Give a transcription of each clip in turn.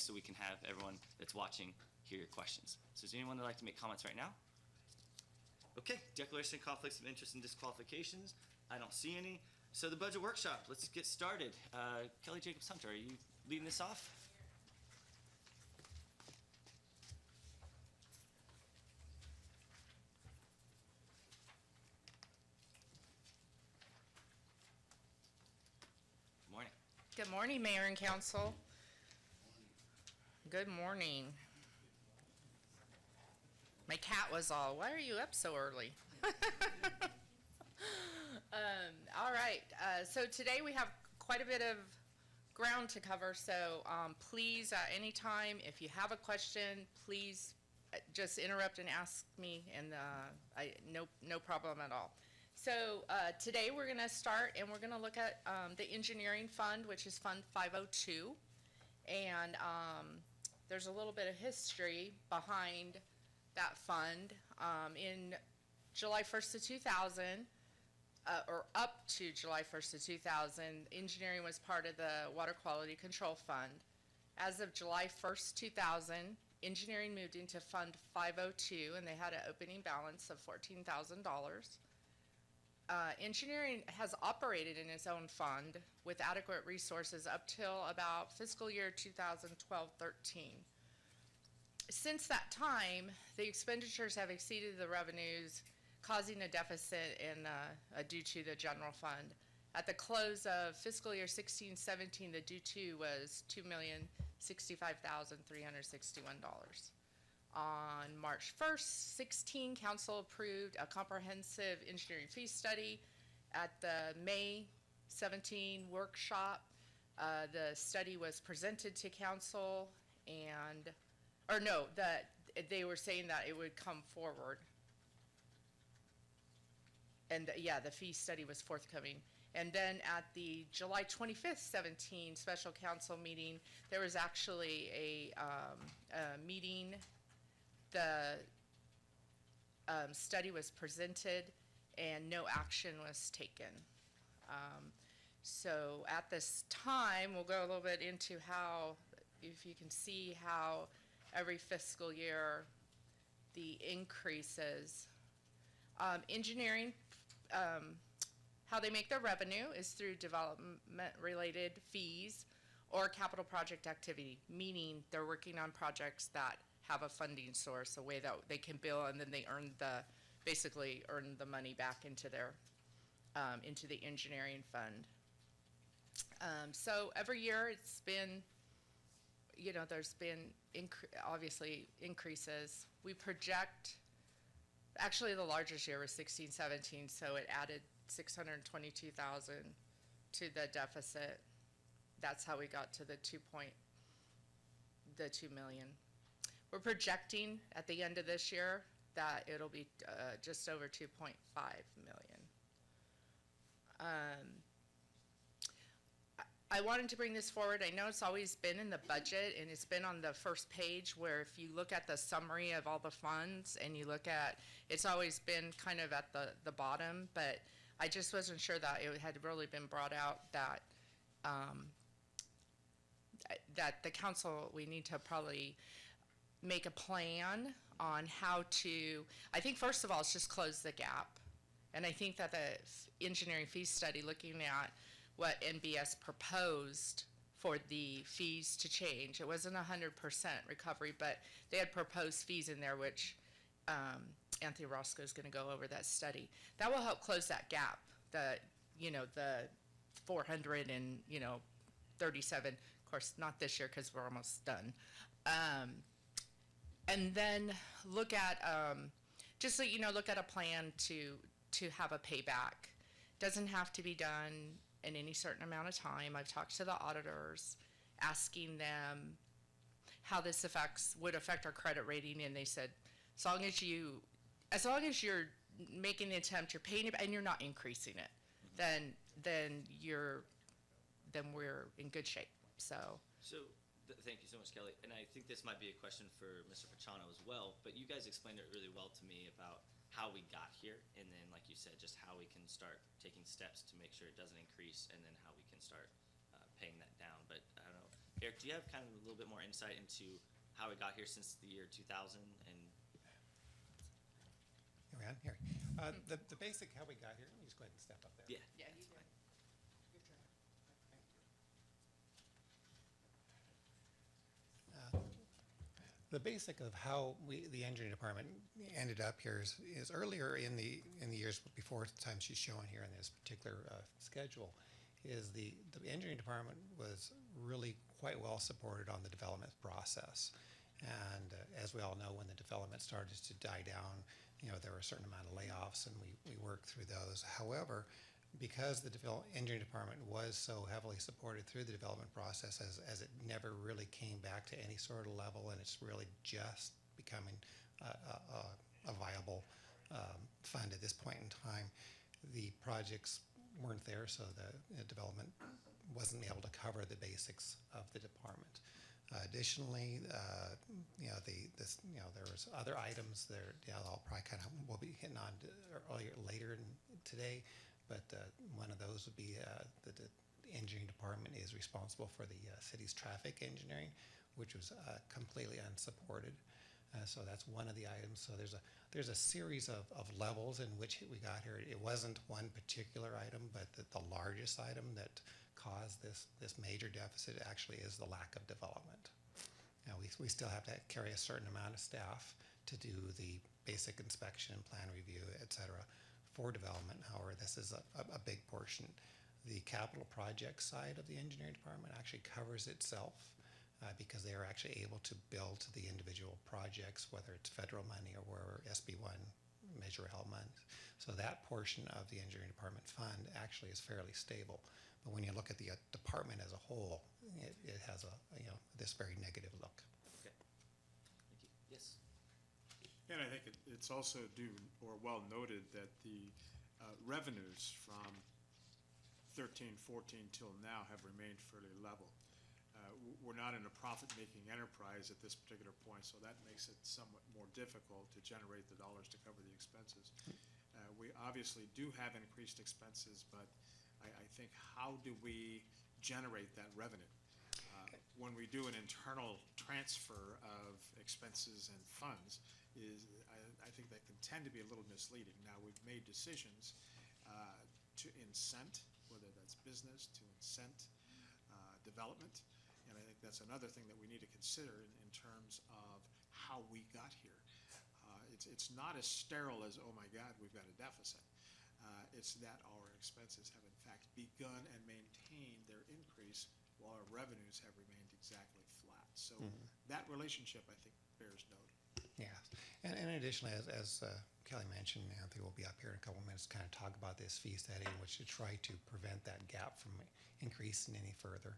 so we can have everyone that's watching hear your questions. So is there anyone that'd like to make comments right now? Okay, declaration of conflicts of interest and disqualifications. I don't see any. So the budget workshop, let's get started. Kelly Jacobs Hunter, are you leading this off? Good morning. Good morning, Mayor and Council. Good morning. My cat was all, why are you up so early? All right, so today we have quite a bit of ground to cover, so please, at any time, if you have a question, please just interrupt and ask me, and no problem at all. So today we're going to start, and we're going to look at the engineering fund, which is Fund 502, and there's a little bit of history behind that fund. In July 1st of 2000, or up to July 1st of 2000, engineering was part of the Water Quality Control Fund. As of July 1st, 2000, engineering moved into Fund 502, and they had an opening balance of $14,000. Engineering has operated in its own fund with adequate resources up till about fiscal year 2012-13. Since that time, the expenditures have exceeded the revenues, causing a deficit due to the general fund. At the close of fiscal year 16-17, the due to was $2,065,361. On March 1st, 16, Council approved a comprehensive engineering fee study. At the May 17 workshop, the study was presented to Council, they were saying that it would come forward. And the fee study was forthcoming. And then at the July 25th, 17 special council meeting, there was actually a meeting. The study was presented and no action was taken. So at this time, we'll go a little bit into how, if you can see how every fiscal year the increases. Engineering, how they make their revenue is through development-related fees or capital project activity, meaning they're working on projects that have a funding source, a way that they can bill, and then they basically earn the money back into their into the engineering fund. So every year it's been, there's been obviously increases. We project, actually the largest year was 16-17, so it added 622,000 to the deficit. That's how we got to the 2 million. We're projecting at the end of this year that it'll be just over 2.5 million. I wanted to bring this forward. I know it's always been in the budget, and it's been on the first page, where if you look at the summary of all the funds and you look at, it's always been kind of at the bottom, but I just wasn't sure that it had really been brought out that that the council, we need to probably make a plan on how to, I think first of all, it's just close the gap. And I think that the engineering fee study, looking at what NBS proposed for the fees to change, it wasn't 100% recovery, but they had proposed fees in there, which Anthony Roscoe is going to go over that study. That will help close that gap, the 437, of course, not this year because we're almost done. And then look at, just so you know, look at a plan to have a payback. Doesn't have to be done in any certain amount of time. I've talked to the auditors, asking them how this would affect our credit rating, and they said, as long as you're making the attempt, you're paying it, and you're not increasing it, then we're in good shape. So thank you so much, Kelly. And I think this might be a question for Mr. Pachano as well, but you guys explained it really well to me about how we got here, and then, like you said, just how we can start taking steps to make sure it doesn't increase, and then how we can start paying that down. But I don't know, Eric, do you have kind of a little bit more insight into how it got here since the year 2000? And Here we are, here. The basic how we got here, let me just go ahead and step up there. yeah, Yeah, that's you fine. Your turn. The basic of how the engineering department ended up here is earlier in the years before the time she's showing here in this particular schedule, is the engineering department was really quite well supported on the development process. And as we all know, when the development started to die down, there were a certain amount of layoffs, and we worked through those. However, because the engineering department was so heavily supported through the development process, as it never really came back to any sort of level, and it's really just becoming a viable fund at this point in time, the projects weren't there, so the development wasn't able to cover the basics of the department. Additionally, there was other items there. I'll probably we'll be hitting on later today, but one of those would be the engineering department is responsible for the city's traffic engineering, which was completely unsupported. So that's one of the items. So there's a series of levels in which we got here. It wasn't one particular item, but the largest item that caused this major deficit actually is the lack of development. Now we still have to carry a certain amount of staff to do the basic inspection, plan review, et cetera, for development. However, this is a big portion. The capital project side of the engineering department actually covers itself because they are actually able to build to the individual projects, whether it's federal money or where SB1 Measure L money. So that portion of the engineering department fund actually is fairly stable. But when you look at the department as a whole, it has this very negative look. Okay. Thank you. Yes. And I think it's also due or well noted that the revenues from 13, 14 till now have remained fairly level. We're not in a profit-making enterprise at this particular point, so that makes it somewhat more difficult to generate the dollars to cover the expenses. We obviously do have increased expenses, but I think how do we generate that revenue? When we do an internal transfer of expenses and funds, I think that can tend to be a little misleading. Now, we've made decisions to incent, whether that's business, to incent development, and I think that's another thing that we need to consider in terms of how we got here. It's not as sterile as, oh my God, we've got a deficit. It's that our expenses have in fact begun and maintained their increase while our revenues have remained exactly flat. So that relationship, I think, bears note. Yeah, and additionally, as Kelly mentioned, Anthony will be up here in a couple of minutes to kind of talk about this fee study, in which to try to prevent that gap from increasing any further.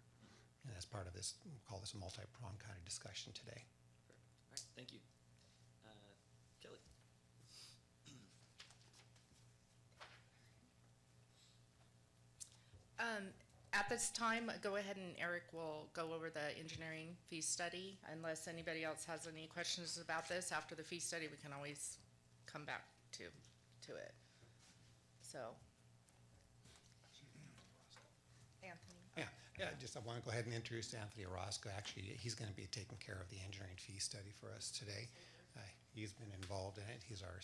And as part of this, we'll call this a multi-pronged kind of discussion today. Perfect. All right. Thank you. Kelly. At this time, go ahead and Eric will go over the engineering fee study. Unless anybody else has any questions about this, after the fee study, we can always come back to it. So. Anthony. Yeah, I want to go ahead and introduce Anthony Orozco. Actually, he's going to be taking care of the engineering fee study for us today. He's been involved in it. He's our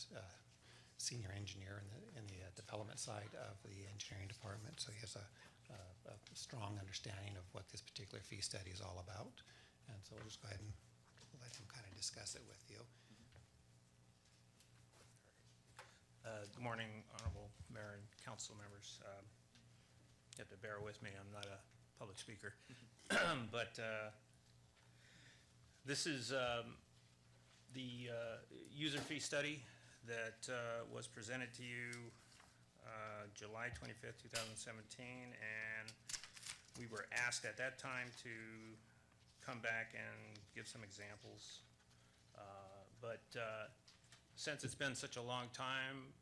senior engineer in the development side of the engineering department, so he has a strong understanding of what this particular fee study is all about. And so we'll just go ahead and let him kind of discuss it with you. Good morning, Honorable Mayor and Council members. You have to bear with me, I'm not a public speaker. But this is the user fee study that was presented to you July 25th, 2017, and we were asked at that time to come back and give some examples. But since it's been such a long time,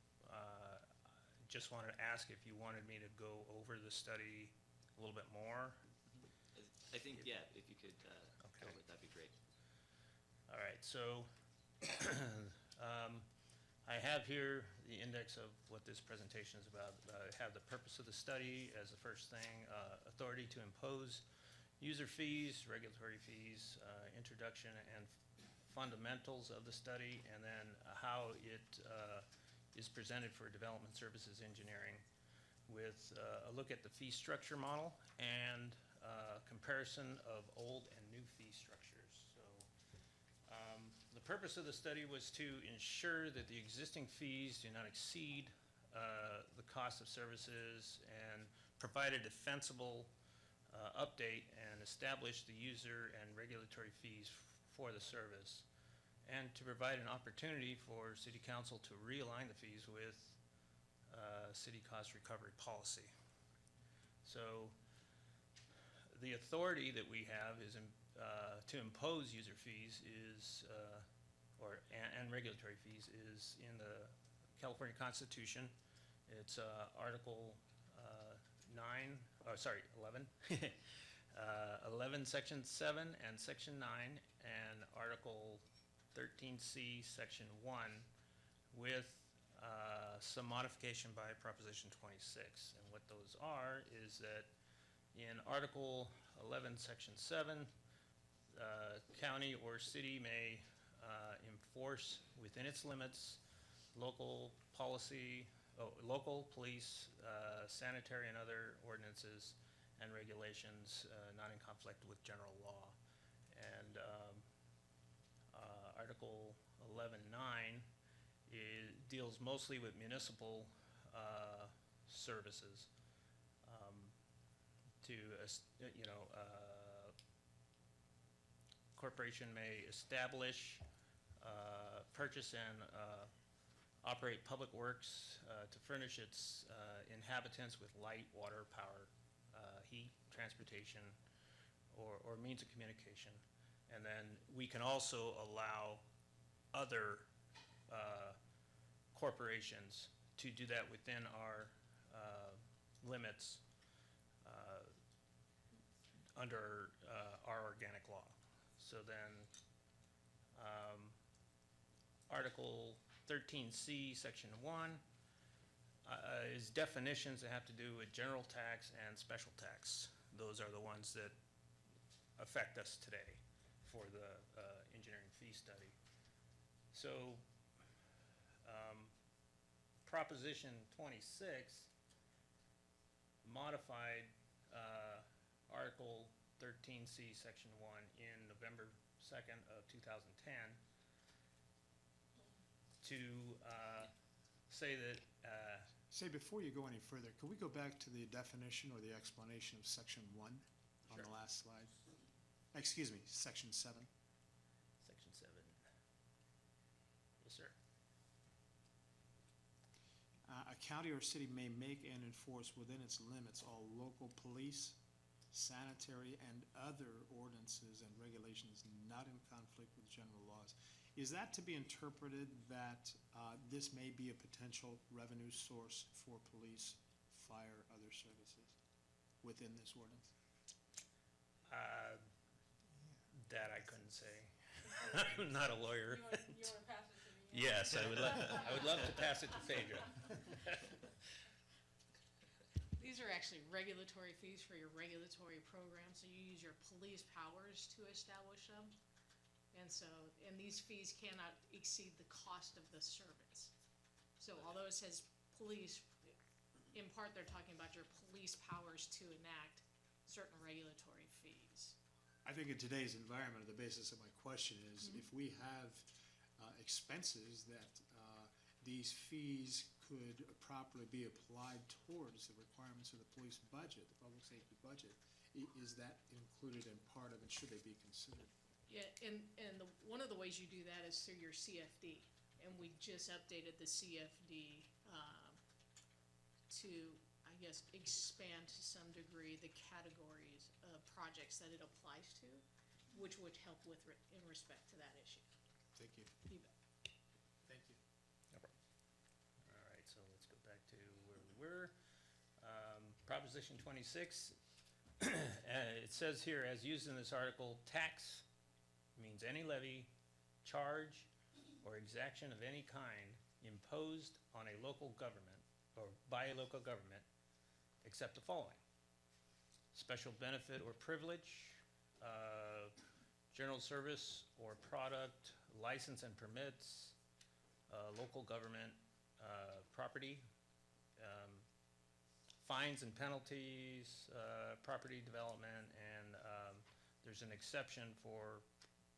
just wanted to ask if you wanted me to go over the study a little bit more. I think, yeah, if you could Okay. go over it, that'd be great. All right, so I have here the index of what this presentation is about. I have the purpose of the study as the first thing, authority to impose user fees, regulatory fees, introduction and fundamentals of the study, and then how it is presented for development services engineering with a look at the fee structure model and comparison of old and new fee structures. So the purpose of the study was to ensure that the existing fees do not exceed the cost of services and provide a defensible update and establish the user and regulatory fees for the service, and to provide an opportunity for City Council to realign the fees with city cost recovery policy. So the authority that we have is to impose user fees is, and regulatory fees is in the California Constitution. It's Article 11, 11 Section 7 and Section 9, and Article 13C Section 1 with some modification by Proposition 26. And what those are is that in Article 11 Section 7, county or city may enforce within its limits local policy, local police, sanitary and other ordinances and regulations not in conflict with general law. And Article 11.9 deals mostly with municipal services. Corporation may establish, purchase, and operate public works to furnish its inhabitants with light, water, power, heat, transportation, or means of communication. And then we can also allow other corporations to do that within our limits under our organic law. So then Article 13C, Section 1 is definitions that have to do with general tax and special tax. Those are the ones that affect us today for the engineering fee study. So Proposition 26 modified Article 13C, Section 1 in November 2nd of 2010 to say that Say, before you go any further, could we go back to the definition or the explanation of Section 1 on Sure. the last slide? Excuse me, Section 7. Section 7. Yes, sir. A county or city may make and enforce within its limits all local police, sanitary, and other ordinances and regulations not in conflict with general laws. Is that to be interpreted that this may be a potential revenue source for police, fire, other services within this ordinance? That I couldn't say. I'm not a lawyer. You want to pass it to me? Yes, I would love to pass it to Phaedra. These are actually regulatory fees for your regulatory program, so you use your police powers to establish them. And these fees cannot exceed the cost of the service. So although it says police, in part they're talking about your police powers to enact certain regulatory fees. I think in today's environment, the basis of my question is if we have expenses that these fees could properly be applied towards the requirements of the police budget, the public safety budget, is that included in part of it? Should they be considered? Yeah, and one of the ways you do that is through your CFD, and we just updated the CFD to, I guess, expand to some degree the categories of projects that it applies to, which would help with in respect to that issue. Thank you. You bet. Thank you. All right, so let's go back to where we were. Proposition 26, it says here, as used in this article, tax means any levy, charge, or exaction of any kind imposed on a local government or by a local government, except the following. special benefit or privilege, general service or product, license and permits, local government property, fines and penalties, property development, and there's an exception for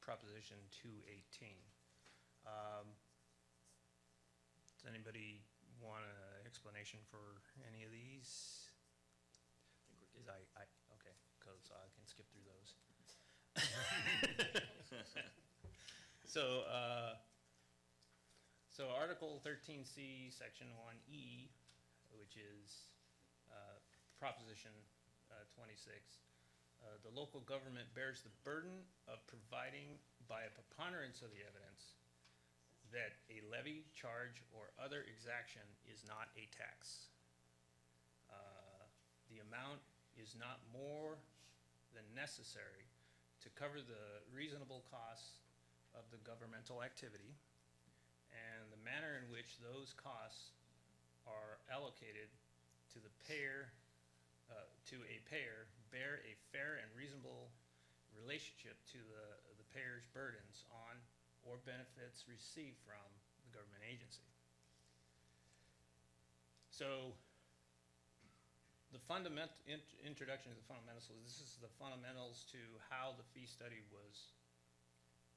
Proposition 218. Does anybody want an explanation for any of these? I think we're good. Okay, because I can skip through those. So Article 13C, Section 1E, which is Proposition 26, the local government bears the burden of providing by a preponderance of the evidence that a levy, charge, or other exaction is not a tax. The amount is not more than necessary to cover the reasonable costs of the governmental activity, and the manner in which those costs are allocated to the payer, to a payer, bear a fair and reasonable relationship to the payer's burdens on or benefits received from the government agency. So the introduction to the fundamentals, this is the fundamentals to how the fee study was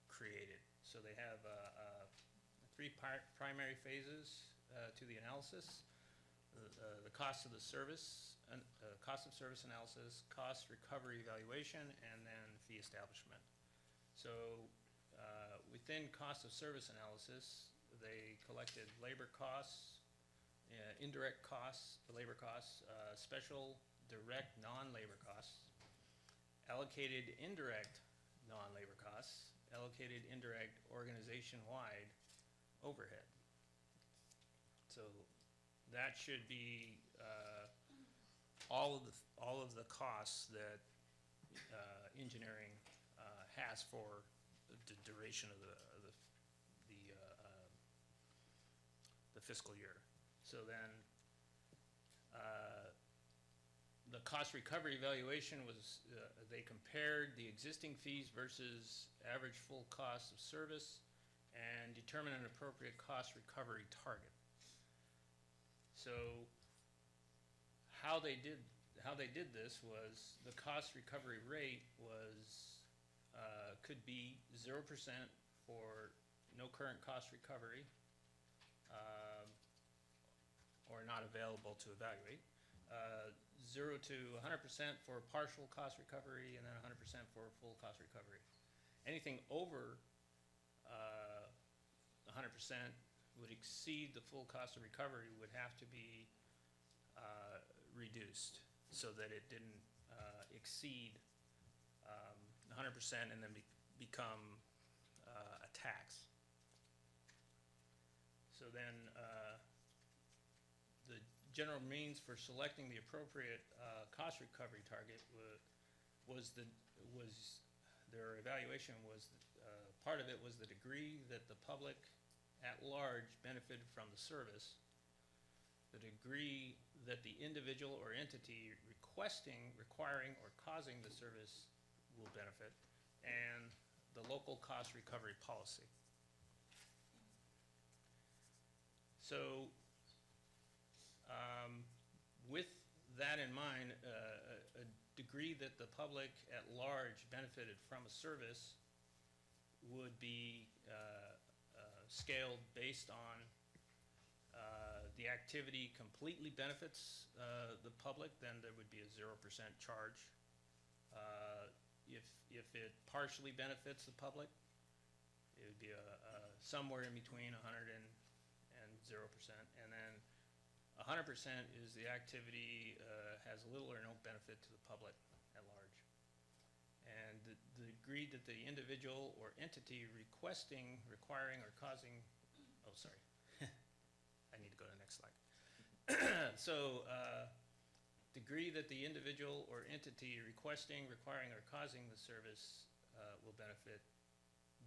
created. So they have three primary phases to the analysis: the cost of the service, cost of service analysis, cost recovery evaluation, and then fee establishment. So within cost of service analysis, they collected labor costs, indirect costs, labor costs, special direct non-labor costs, allocated indirect non-labor costs, allocated indirect organization-wide overhead. So that should be all of the costs that engineering has for the duration of the fiscal year. So then the cost recovery evaluation was, they compared the existing fees versus average full cost of service and determined an appropriate cost recovery target. So how they did this was the cost recovery rate was could be 0% for no current cost recovery or not available to evaluate, 0 to 100% for partial cost recovery, and then 100% for full cost recovery. Anything over 100% would exceed the full cost of recovery would have to be reduced so that it didn't exceed 100% and then become a tax. So then the general means for selecting the appropriate cost recovery target was their evaluation was part of it was the degree that the public at large benefited from the service, the degree that the individual or entity requesting, requiring, or causing the service will benefit, and the local cost recovery policy. So with that in mind, a degree that the public at large benefited from a service would be scaled based on the activity completely benefits the public, then there would be a 0% charge. If it partially benefits the public, it would be somewhere in between 100 and 0%. And then 100% is the activity has little or no benefit to the public at large. And the degree that the individual or entity requesting, requiring, or causing, oh, sorry. I need to go to the next slide. So degree that the individual or entity requesting, requiring, or causing the service will benefit,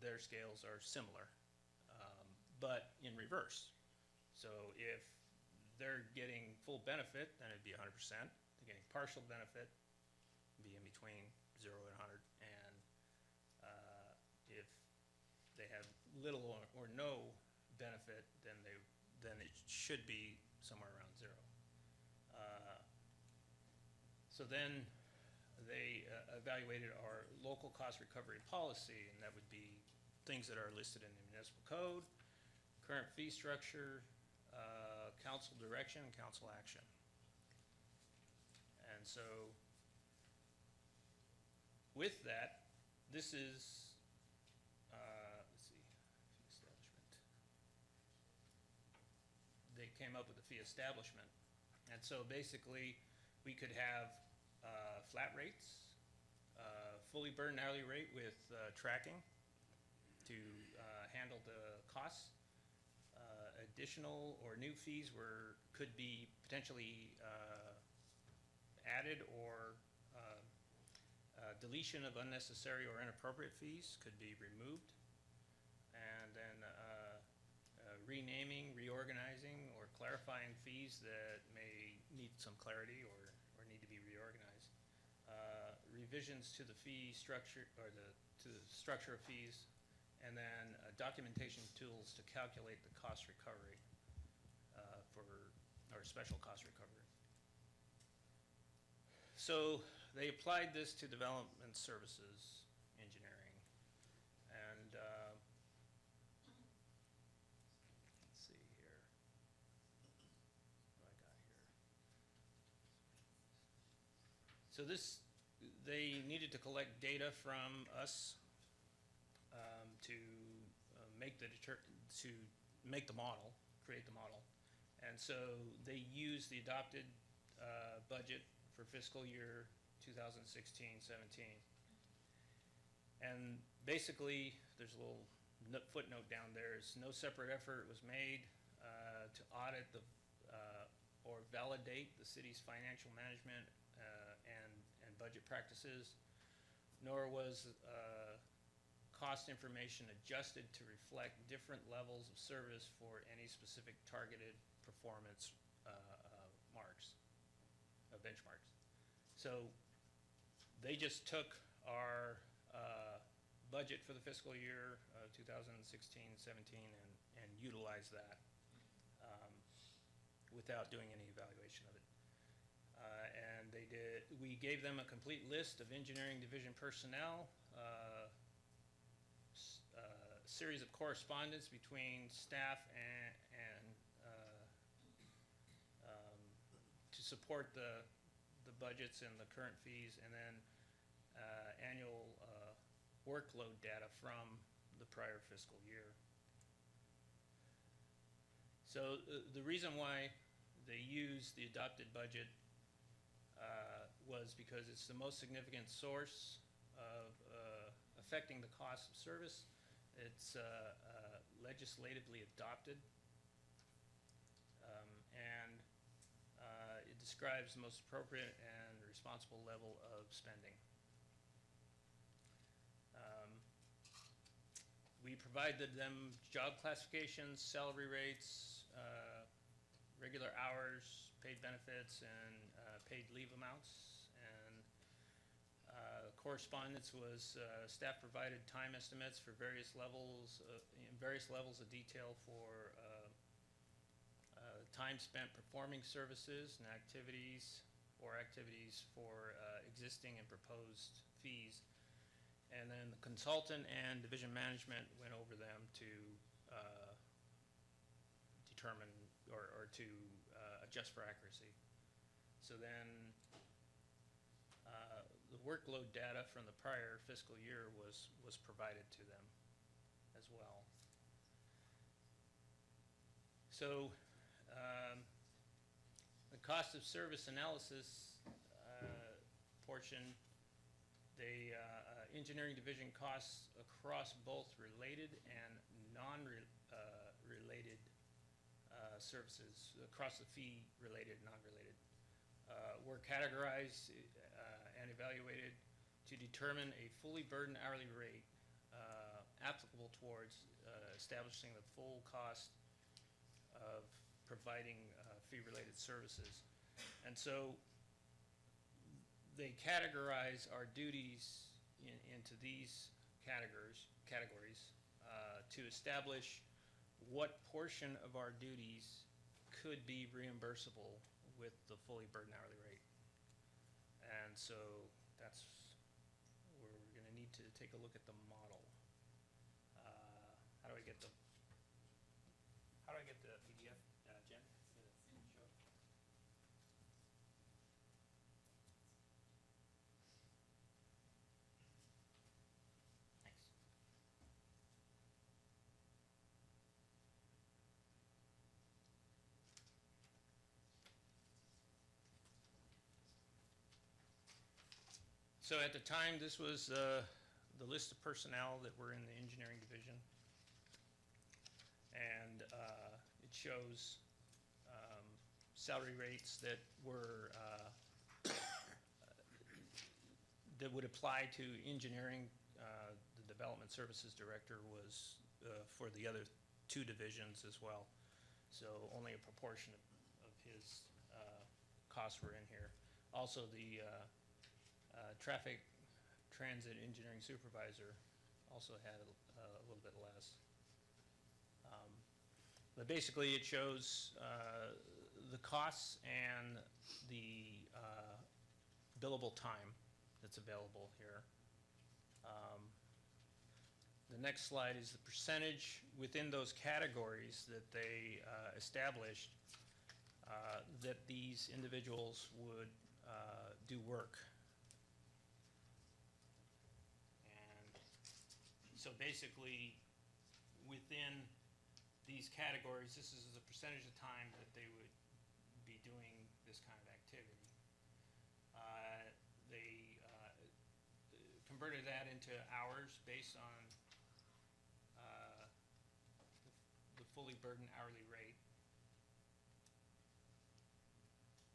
their scales are similar, but in reverse. So if they're getting full benefit, then it'd be 100%. They're getting partial benefit, be in between 0 and 100. And if they have little or no benefit, then it should be somewhere around 0. So then they evaluated our local cost recovery policy, and that would be things that are listed in the municipal code, current fee structure, council direction, and council action. And so with that, this is, let's see, fee establishment. They came up with a fee establishment. And so basically, we could have flat rates, fully burdened hourly rate with tracking to handle the costs. Additional or new fees could be potentially added, or deletion of unnecessary or inappropriate fees could be removed. And then renaming, reorganizing, or clarifying fees that may need some clarity or need to be reorganized. Revisions to the fee structure, or to the structure of fees, and then documentation tools to calculate the cost recovery or special cost recovery. So they applied this to development services engineering, and let's see here. What I got here. So they needed to collect data from us to make the model, create the model. And so they used the adopted budget for fiscal year 2016-17. And basically, there's a little footnote down there. No separate effort was made to audit or validate the city's financial management and budget practices, nor was cost information adjusted to reflect different levels of service for any specific targeted performance benchmarks. So they just took our budget for the fiscal year 2016-17 and utilized that without doing any evaluation of it. And we gave them a complete list of engineering division personnel, series of correspondence between staff and to support the budgets and the current fees, and then annual workload data from the prior fiscal year. So the reason why they used the adopted budget was because it's the most significant source of affecting the cost of service. It's legislatively adopted, and it describes the most appropriate and responsible level of spending. We provided them job classifications, salary rates, regular hours, paid benefits, and paid leave amounts. And correspondence was staff provided time estimates for various levels of detail for time spent performing services and activities for existing and proposed fees. And then the consultant and division management went over them to determine or to adjust for accuracy. So then the workload data from the prior fiscal year was provided to them as well. So the cost of service analysis portion, engineering division costs across both related and non-related services, across the fee related, non-related, were categorized and evaluated to determine a fully burdened hourly rate applicable towards establishing the full cost of providing fee-related services. And so they categorize our duties into these categories to establish what portion of our duties could be reimbursable with the fully burdened hourly rate. And so that's where we're going to need to take a look at the model. How do I get the PDF, Jen? Show. Thanks. So at the time, this was the list of personnel that were in the engineering division. And it shows salary rates that were that would apply to engineering. The development services director was for the other two divisions as well. So only a proportion of his costs were in here. Also, the traffic transit engineering supervisor also had a little bit less. But basically it shows the costs and the billable time that's available here. The next slide is the percentage within those categories that they established that these individuals would do work. So basically, within these categories, this is the percentage of time that they would be doing this kind of activity. They converted that into hours based on the fully burdened hourly rate.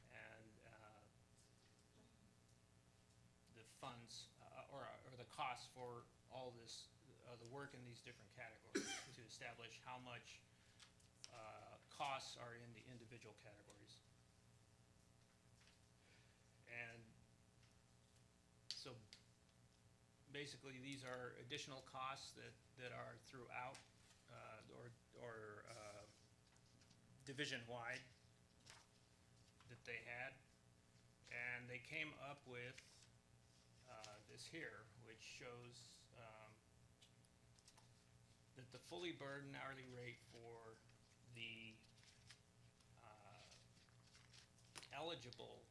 And the funds, or the costs for all this the work in these different categories to establish how much costs are in the individual categories. And so basically these are additional costs that are throughout or division-wide that they had. And they came up with this here, which shows that the fully burdened hourly rate for the eligible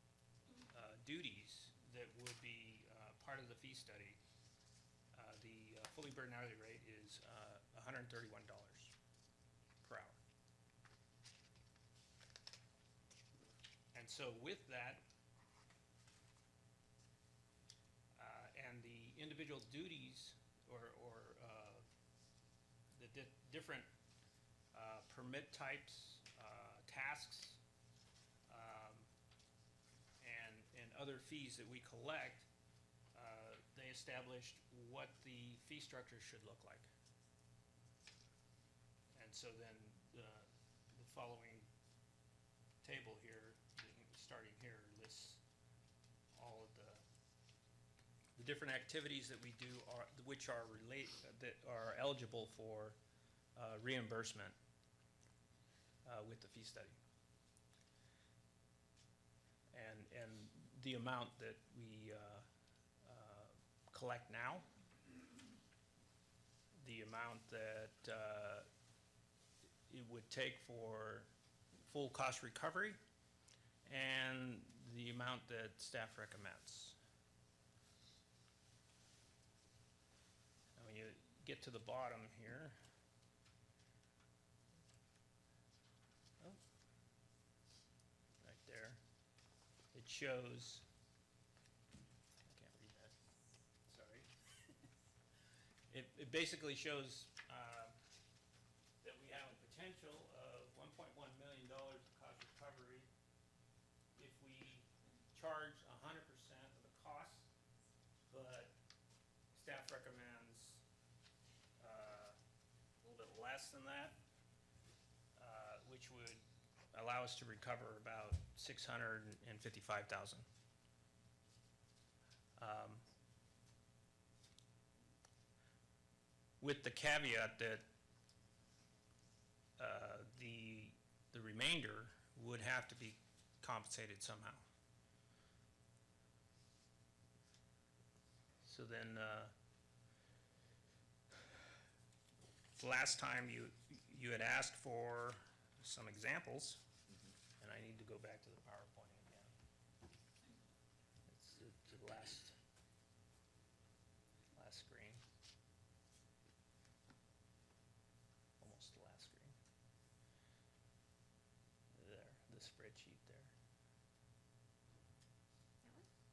duties that would be part of the fee study, the fully burdened hourly rate is $131 per hour. And so with that, and the individual duties or the different permit types, tasks, and other fees that we collect, they established what the fee structure should look like. And so then the following table here, starting here, lists all of the different activities that we do which are that are eligible for reimbursement with the fee study, and the amount that we collect now, the amount that it would take for full cost recovery, and the amount that staff recommends. When you get to the bottom here, right there, it shows, I can't read that, sorry. It basically shows that we have a potential of $1.1 million of cost recovery if we charge 100% of the cost, but staff recommends a little bit less than that, which would allow us to recover about $655,000. With the caveat that the remainder would have to be compensated somehow. So then, last time you had asked for some examples, and I need to go back to the PowerPoint again. It's the last screen. Almost the last screen. There, the spreadsheet there.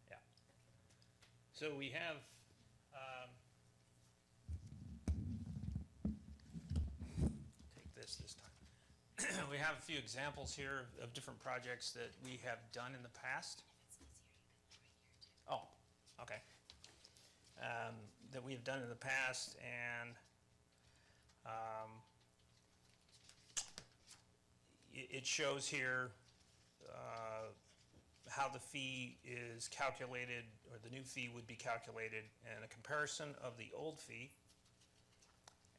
Yeah. So we have, take this time. We have a few examples here of different projects that we have done in the past. Oh, okay. That we have done in the past, and it shows here how the fee is calculated, or the new fee would be calculated, and a comparison of the old fee.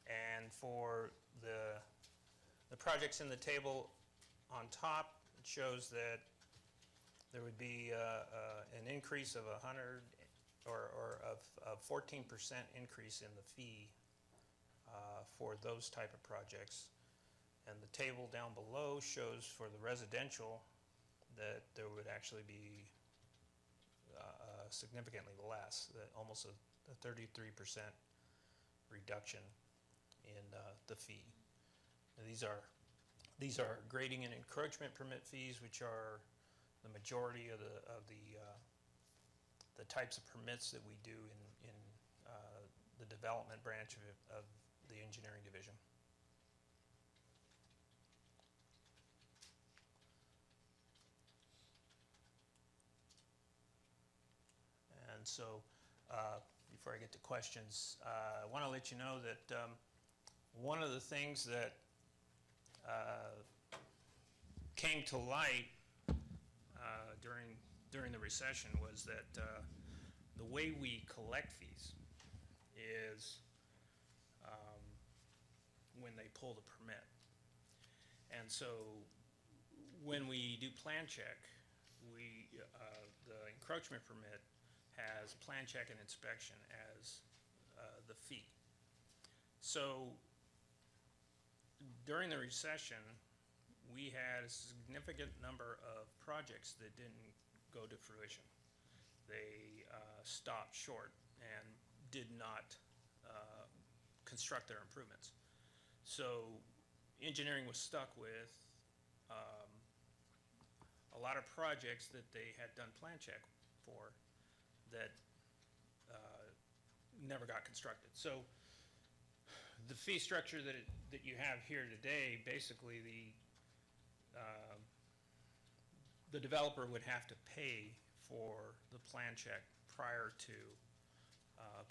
And for the projects in the table on top, it shows that there would be an increase of 100 or of 14% increase in the fee for those type of projects. And the table down below shows for the residential that there would actually be significantly less, almost a 33% reduction in the fee. Now these are grading and encroachment permit fees, which are the majority of the types of permits that we do in the development branch of the engineering division. And so, before I get to questions, I want to let you know that one of the things that came to light during the recession was that the way we collect fees is when they pull the permit. And so when we do plan check, the encroachment permit has plan check and inspection as the fee. So during the recession, we had a significant number of projects that didn't go to fruition. They stopped short and did not construct their improvements. So engineering was stuck with a lot of projects that they had done plan check for that never got constructed. So the fee structure that you have here today, basically the developer would have to pay for the plan check prior to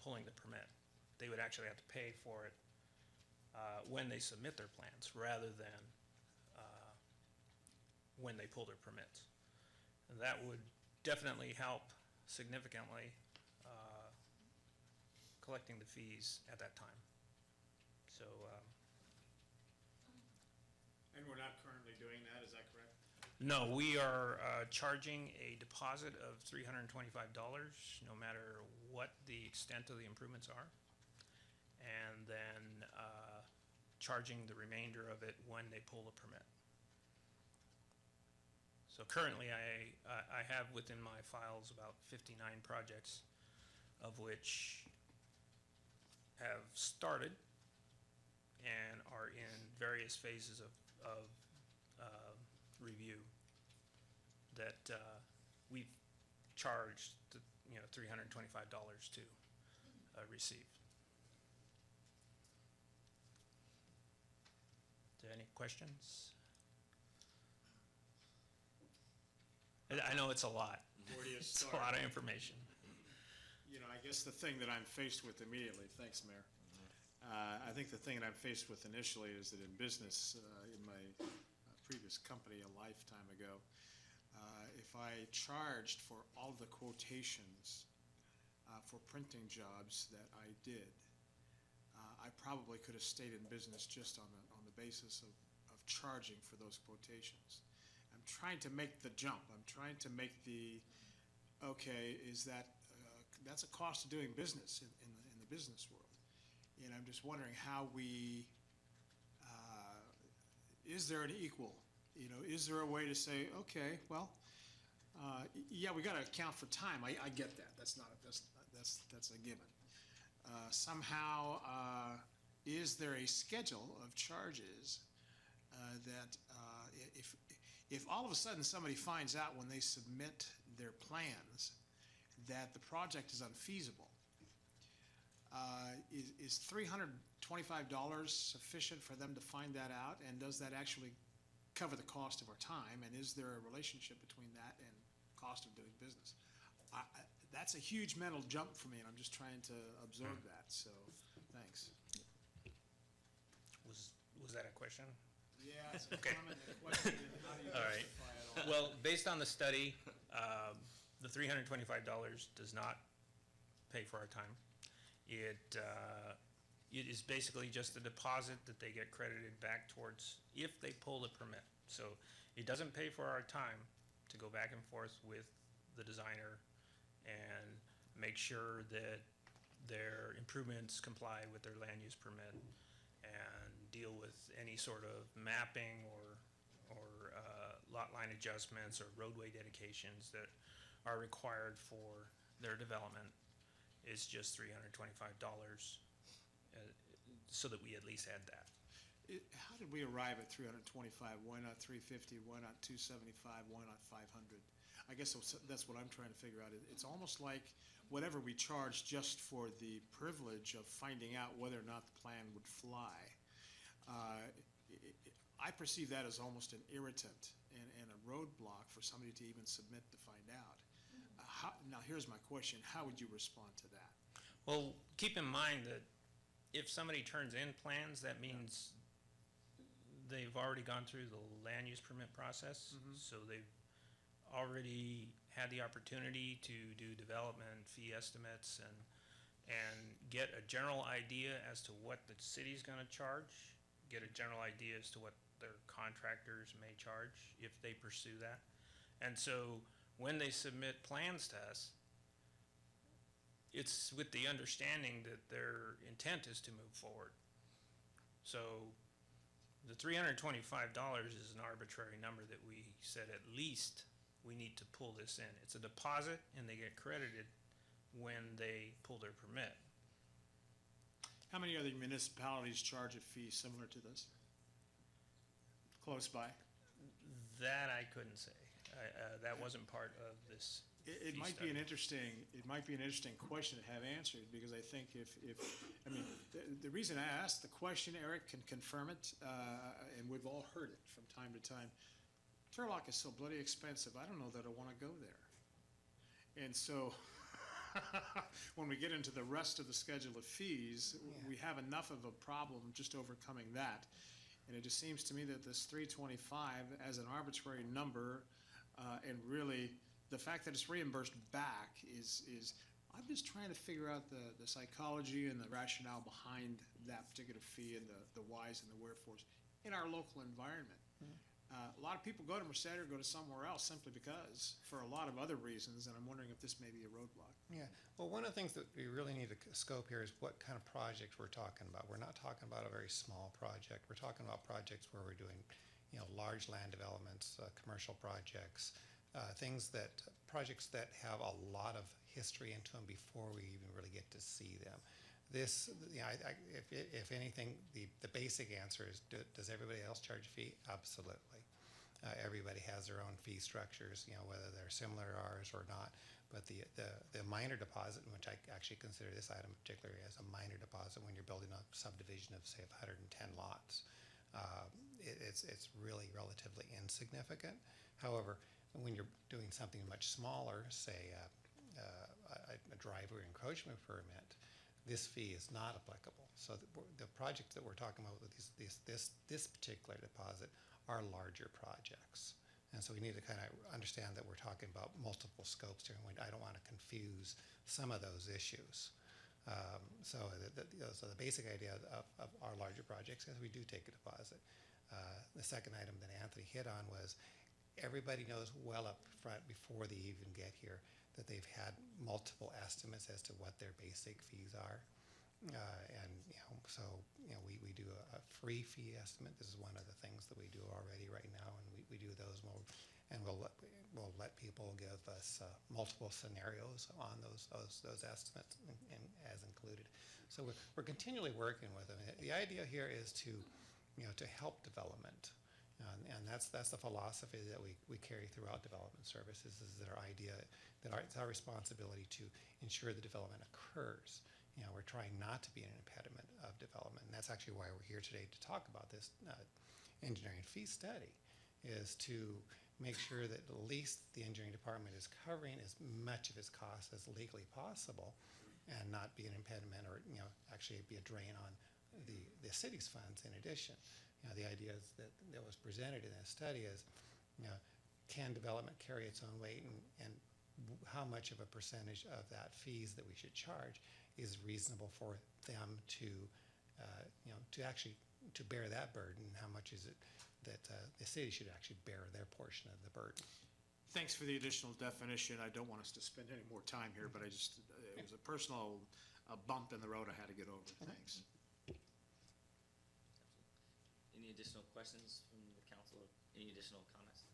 pulling the permit. They would actually have to pay for it when they submit their plans, rather than when they pull their permits. And that would definitely help significantly collecting the fees at that time. So, And we're not currently doing that, is that correct? no, we are charging a deposit of $325, no matter what the extent of the improvements are, and then charging the remainder of it when they pull the permit. So currently, I have within my files about 59 projects, of which have started and are in various phases of review that we've charged $325 to receive. Is there any questions? I know it's a lot. Where do you It's a start? lot of information. You know, I guess the thing that I'm faced with immediately, thanks, Mayor. I think the thing that I'm faced with initially is that in business, in my previous company a lifetime ago, if I charged for all the quotations for printing jobs that I did, I probably could have stayed in business just on the basis of charging for those quotations. I'm trying to make the jump. I'm trying to make okay, is that, that's a cost of doing business in the business world. And I'm just wondering how is there an equal? Is there a way to say, okay, well, yeah, we got to account for time. I get that. That's a given. Somehow, is there a schedule of charges that if all of a sudden somebody finds out when they submit their plans that the project is unfeasible, is $325 sufficient for them to find that out? And does that actually cover the cost of our time? And is there a relationship between that and cost of doing business? That's a huge mental jump for me, and I'm just trying to absorb that. So, thanks. Was that a question? Yeah, it's a comment, a question, and how do you All right. justify it all? Well, based on the study, the $325 does not pay for our time. It is basically just a deposit that they get credited back towards if they pull the permit. So it doesn't pay for our time to go back and forth with the designer and make sure that their improvements comply with their land use permit and deal with any sort of mapping or lot line adjustments or roadway dedications that are required for their development. Is just $325 so that we at least had that. How did we arrive at 325? Why not 350? Why not 275? Why not 500? I guess that's what I'm trying to figure out. It's almost like whatever we charge just for the privilege of finding out whether or not the plan would fly. I perceive that as almost an irritant and a roadblock for somebody to even submit to find out. Now, here's my question. How would you respond to that? Well, keep in mind that if somebody turns in plans, that means they've already gone through the land use permit process. So they've already had the opportunity to do development fee estimates and get a general idea as to what the city's going to charge, get a general idea as to what their contractors may charge if they pursue that. And so when they submit plans to us, it's with the understanding that their intent is to move forward. So the $325 is an arbitrary number that we said at least we need to pull this in. It's a deposit and they get credited when they pull their permit. How many other municipalities charge a fee similar to this? Close by? That I couldn't say. That wasn't part of this. It fee might study. be an interesting question to have answered, because I think the reason I asked the question, Eric can confirm it, and we've all heard it from time to time. Turlock is so bloody expensive, I don't know that I want to go there. And so when we get into the rest of the schedule of fees, we have enough of a problem just overcoming that. And it just seems to me that this 325 as an arbitrary number, and really the fact that it's reimbursed back is I'm just trying to figure out the psychology and the rationale behind that particular fee and the whys and the wherefores in our local environment. A lot of people go to Merced or go to somewhere else simply because, for a lot of other reasons, and I'm wondering if this may be a roadblock. Yeah, well, one of the things that we really need to scope here is what kind of project we're talking about. We're not talking about a very small project. We're talking about projects where we're doing, large land developments, commercial projects, projects that have a lot of history into them before we even really get to see them. This, if anything, the basic answer is, does everybody else charge a fee? Absolutely. Everybody has their own fee structures, whether they're similar to ours or not. But the minor deposit, which I actually consider this item particularly as a minor deposit when you're building a subdivision of, say, 110 lots, it's really relatively insignificant. However, when you're doing something much smaller, say a driveway encroachment permit, this fee is not applicable. So the projects that we're talking about with this particular deposit are larger projects. And so we need to kind of understand that we're talking about multiple scopes here, and I don't want to confuse some of those issues. So so the basic idea of our larger projects is we do take a deposit. The second item that Anthony hit on was everybody knows well up front before they even get here that they've had multiple estimates as to what their basic fees are. And, so, we do a free fee estimate. This is one of the things that we do already right now, and we do those. We'll let people give us multiple scenarios on those estimates and as included. So we're continually working with them. The idea here is to help development. And that's the philosophy that we carry throughout development services, is that our idea that it's our responsibility to ensure the development occurs. We're trying not to be an impediment of development. And that's actually why we're here today to talk about this engineering fee study, is to make sure that at least the engineering department is covering as much of its costs as legally possible and not be an impediment or, actually be a drain on the city's funds in addition. The idea is that was presented in this study is, can development carry its own weight, and how much of a percentage of that fees that we should charge is reasonable for them to actually to bear that burden? How much is it that the city should actually bear their portion of the burden? Thanks for the additional definition. I don't want us to spend any more time here, but it was a personal bump in the road I had to get over. Thanks. Any additional questions from the council? Any additional comments?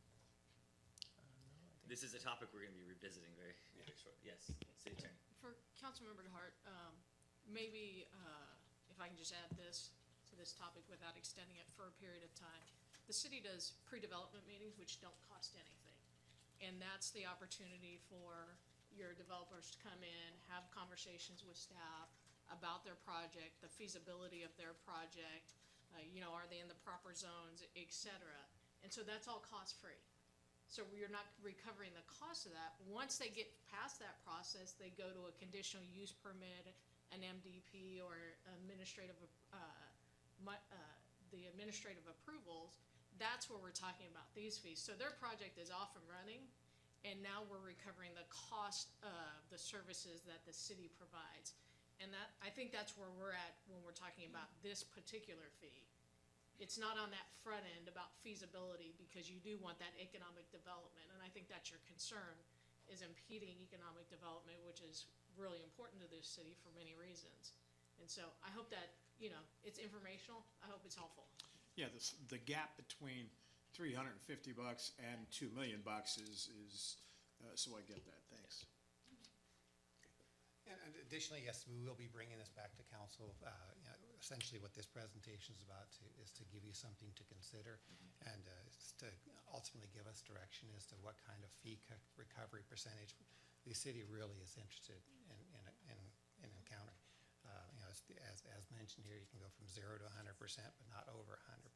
This is a topic we're going to be revisiting very short. Yes, city attorney. For Councilmember DeHart, maybe if I can just add this to this topic without extending it for a period of time. The city does pre-development meetings which don't cost anything. And that's the opportunity for your developers to come in, have conversations with staff about their project, the feasibility of their project, are they in the proper zones, et cetera. And so that's all cost-free. So you're not recovering the cost of that. Once they get past that process, they go to a conditional use permit, an MDP, or the administrative approvals. That's where we're talking about these fees. So their project is off and running, and now we're recovering the cost of the services that the city provides. And I think that's where we're at when we're talking about this particular fee. It's not on that front end about feasibility, because you do want that economic development. And I think that's your concern, is impeding economic development, which is really important to this city for many reasons. And so I hope that, it's informational. I hope it's helpful. Yeah, the gap between $350 and $2 million is so I get that. Thanks. And additionally, yes, we will be bringing this back to council. Essentially what this presentation is about is to give you something to consider, and to ultimately give us direction as to what kind of fee recovery percentage the city really is interested in encountering. As mentioned here, you can go from 0 to 100%, but not over 100%.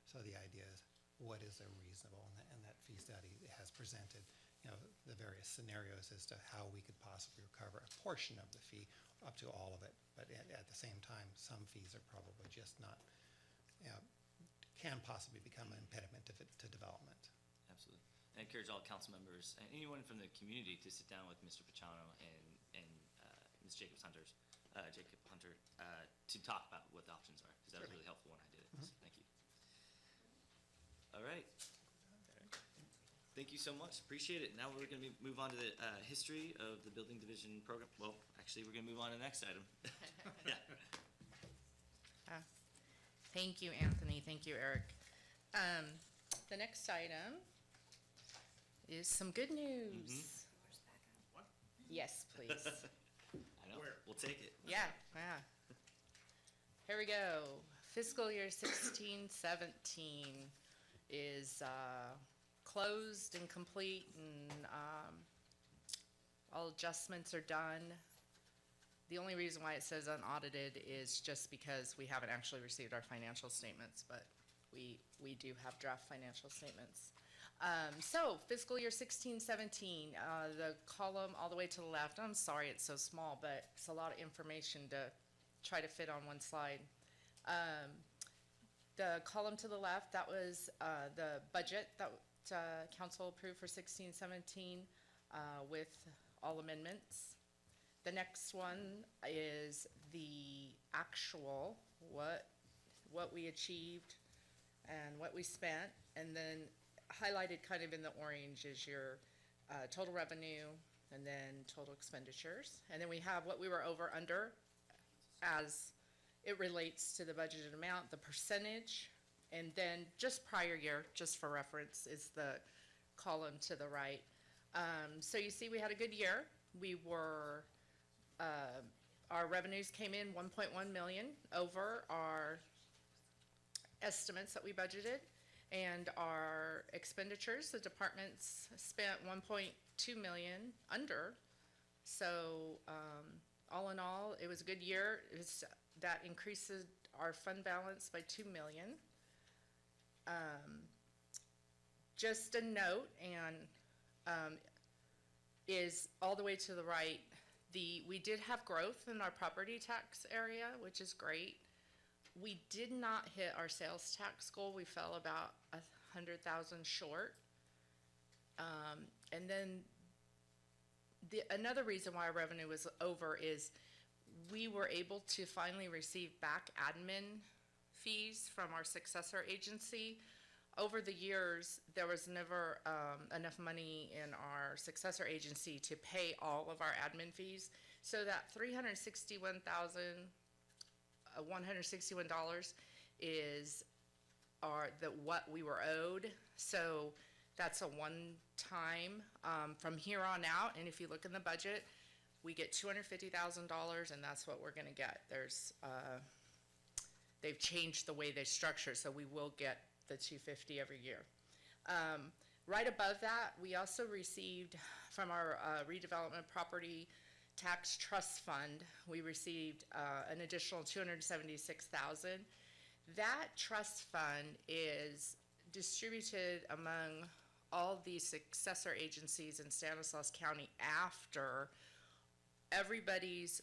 So the idea is, what is a reasonable, and that fee study has presented the various scenarios as to how we could possibly recover a portion of the fee up to all of it. But at the same time, some fees are probably just not, can possibly become an impediment to development. Absolutely. I encourage all council members and anyone from the community to sit down with Mr. Pachano and Ms. Jacob Hunter to talk about what the options are, because that was really helpful when I did it. So thank you. All right. Thank you so much. Appreciate it. Now we're going to move on to the history of the building division program. Well, actually, we're going to move on to the next item. Yeah. Thank you, Anthony. Thank you, Eric. The next item is some good news. What? Yes, please. I know. We'll take it. Yeah. Here we go. Fiscal year 16-17 is closed and complete, and all adjustments are done. The only reason why it says unaudited is just because we haven't actually received our financial statements, but we do have draft financial statements. So fiscal year 16-17, the column all the way to the left, I'm sorry it's so small, but it's a lot of information to try to fit on one slide. The column to the left, that was the budget that council approved for 16-17 with all amendments. The next one is the actual, what we achieved and what we spent, and then highlighted kind of in the orange is your total revenue and then total expenditures. And then we have what we were over under as it relates to the budgeted amount, the percentage, and then just prior year, just for reference, is the column to the right. So you see we had a good year. We were, our revenues came in 1.1 million over our estimates that we budgeted, and our expenditures, the departments spent 1.2 million under. So all in all, it was a good year. That increases our fund balance by 2 million. Just a note, and is all the way to the right, we did have growth in our property tax area, which is great. We did not hit our sales tax goal. We fell about 100,000 short. And then another reason why our revenue was over is we were able to finally receive back admin fees from our successor agency. Over the years, there was never enough money in our successor agency to pay all of our admin fees. So that $361,161 is what we were owed. So that's a one-time from here on out. And if you look in the budget, we get $250,000, and that's what we're going to get. They've changed the way they structure, so we will get the $250 every year. Right above that, we also received from our redevelopment property tax trust fund, we received an additional $276,000. That trust fund is distributed among all the successor agencies in Stanislaus County after everybody's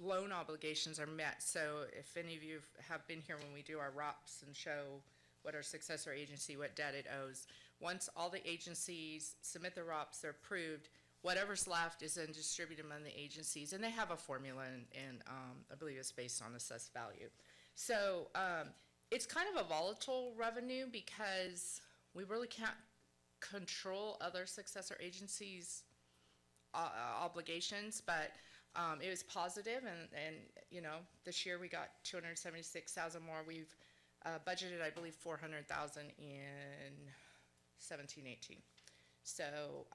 loan obligations are met. So if any of you have been here when we do our ROPS and show what our successor agency, what debt it owes, once all the agencies submit their ROPS, they're approved, whatever's left is then distributed among the agencies, and they have a formula, and I believe it's based on assessed value. So it's kind of a volatile revenue because we really can't control other successor agencies' obligations, but it was positive, and you know, this year we got 276,000 more. We've budgeted, I believe, 400,000 in 17-18. So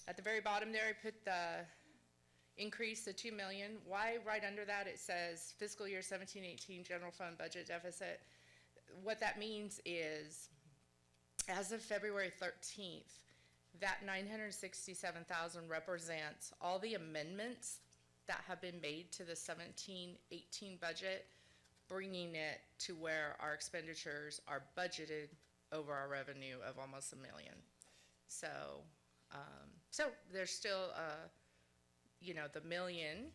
at the very bottom there, I put the increase, the 2 million. Why right under that it says fiscal year 17-18 general fund budget deficit? What that means is, as of February 13th, that 967,000 represents all the amendments that have been made to the 17-18 budget, bringing it to where our expenditures are budgeted over our revenue of almost $1 million. So, so there's still, you know, the $1 million,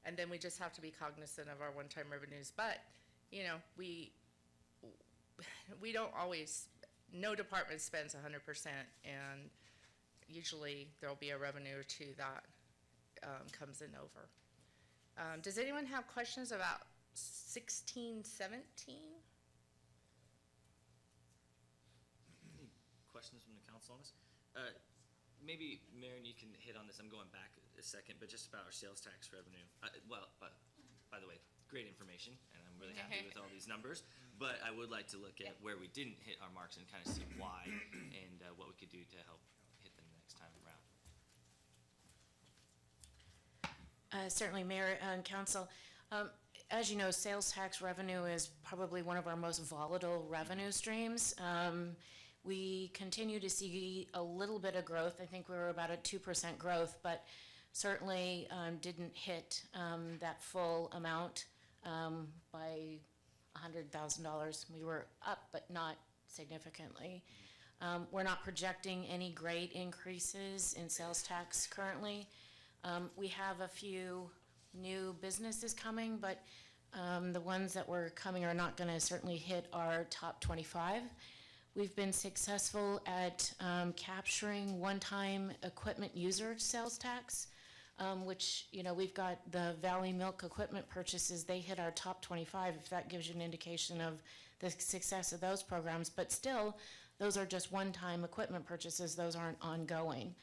and then we just have to be cognizant of our one-time revenues. But, you know, we don't always, no department spends 100%, and usually there'll be a revenue or two that comes in over. Does anyone have questions about 16-17? Any questions from the council on this? Maybe, Marion, you can hit on this. I'm going back a second, but just about our sales tax revenue. By the way, great information, and I'm really happy with all these numbers. But I would like to look at where we didn't hit our marks and kind of see why and what we could do to help hit them next time around. Certainly, Mayor and Council. As you know, sales tax revenue is probably one of our most volatile revenue streams. We continue to see a little bit of growth. I think we were about a 2% growth, but certainly didn't hit that full amount by $100,000. We were up, but not significantly. We're not projecting any great increases in sales tax currently. We have a few new businesses coming, but the ones that were coming are not going to certainly hit our top 25. We've been successful at capturing one-time equipment user sales tax, which, you know, we've got the Valley Milk equipment purchases, they hit our top 25, if that gives you an indication of the success of those programs. But still, those are just one-time equipment purchases, those aren't ongoing.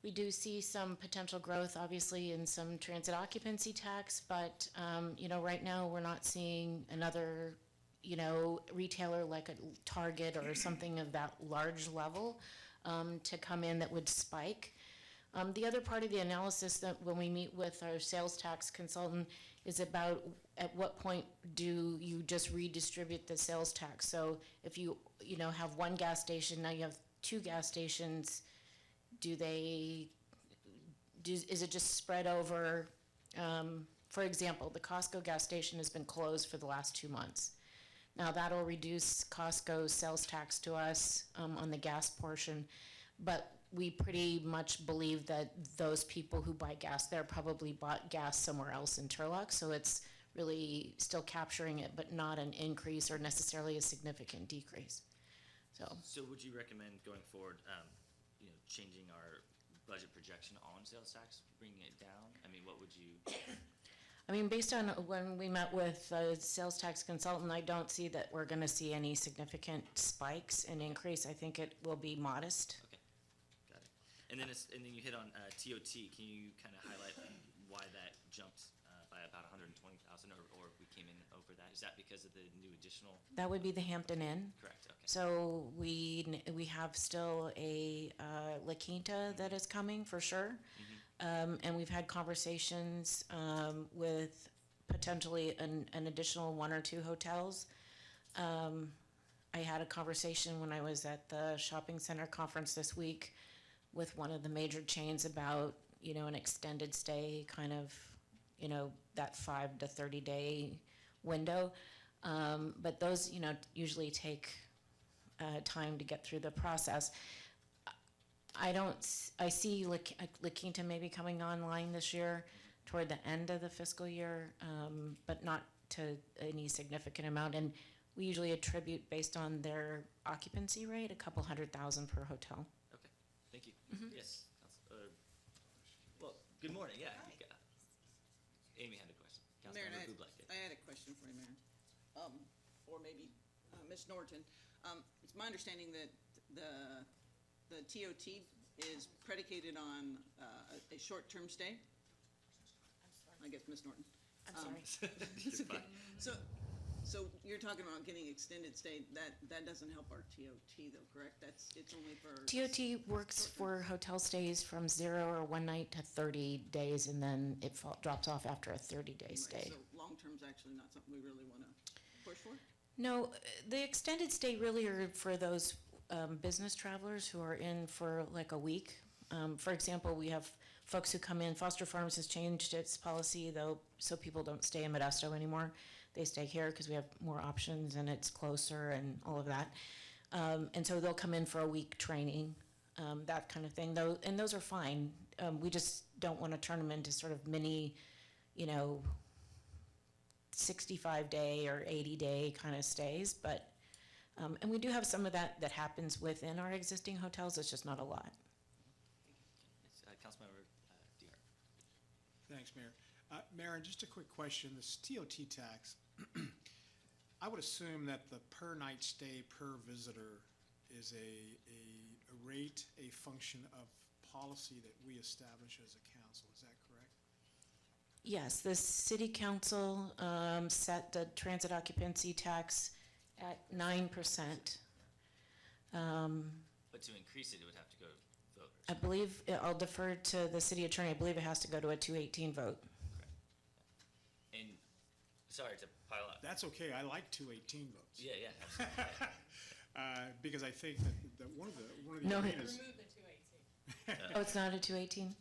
We do see some potential growth, obviously, in some transit occupancy tax, but, you know, right now, we're not seeing another, you know, retailer like a Target or something of that large level to come in that would spike. The other part of the analysis that when we meet with our sales tax consultant is about at what point do you just redistribute the sales tax? So if you know, have one gas station, now you have two gas stations, is it just spread over, for example, the Costco gas station has been closed for the last 2 months. Now that'll reduce Costco's sales tax to us on the gas portion, but we pretty much believe that those people who buy gas there probably bought gas somewhere else in Turlock, so it's really still capturing it, but not an increase or necessarily a significant decrease. So would you recommend going forward, you know, changing our budget projection on sales tax, bringing it down? I mean, what would you? I mean, based on when we met with a sales tax consultant, I don't see that we're gonna see any significant spikes in increase. I think it will be modest. Okay, got it. And then and then you hit on TOT. Can you kind of highlight why that jumped by about 120,000, or we came in over that? Is that because of the new additional? That would be the Hampton Inn. Correct. Okay. So we have still a La Quinta that is coming for sure. And we've had conversations with potentially an additional 1 or 2 hotels. I had a conversation when I was at the shopping center conference this week with one of the major chains about, you know, an extended stay kind of, you know, that 5 to 30 day window. But those, you know, usually take time to get through the process. I see La Quinta maybe coming online this year toward the end of the fiscal year, but not to any significant amount. And we usually attribute based on their occupancy rate, a couple $100,000 per hotel. Okay, thank you. Yes. Well, good morning. Yeah. Amy had a question. Mayor, Councilmember Bublak did. I had a question for you, Mayor, or maybe Ms. Norton. It's my understanding that the TOT is predicated on a short-term stay? I guess Ms. Norton. I'm sorry. It's okay. So you're talking about getting extended stay, that doesn't help our TOT though, correct? It's only for. TOT works for hotel stays from 0 or 1 night to 30 days, and then it drops off after a 30-day stay. So long-term's actually not something we really want to push for? No, the extended stay really are for those business travelers who are in for like a week. For example, we have folks who come in. Foster Farms has changed its policy, though, so people don't stay in Modesto anymore. They stay here because we have more options and it's closer and all of that. And so they'll come in for a week training, that kind of thing. And those are fine. We just don't want to turn them into sort of mini, you know, 65-day or 80-day kind of stays. But and we do have some of that happens within our existing hotels. It's just not a lot. Councilmember DR. Thanks, Mayor. Mayor, just a quick question. This TOT tax, I would assume that the per night stay per visitor is a rate, a function of policy that we establish as a council. Is that correct? Yes, the city council set the transit occupancy tax at 9%. But to increase it, it would have to go to voters. I believe, I'll defer to the city attorney, I believe it has to go to a 218 vote. And sorry to pile up. That's okay. I like 218 votes. Yeah, absolutely. Because I think that one of the No. arenas, Remove the 218. Oh, it's not a 218?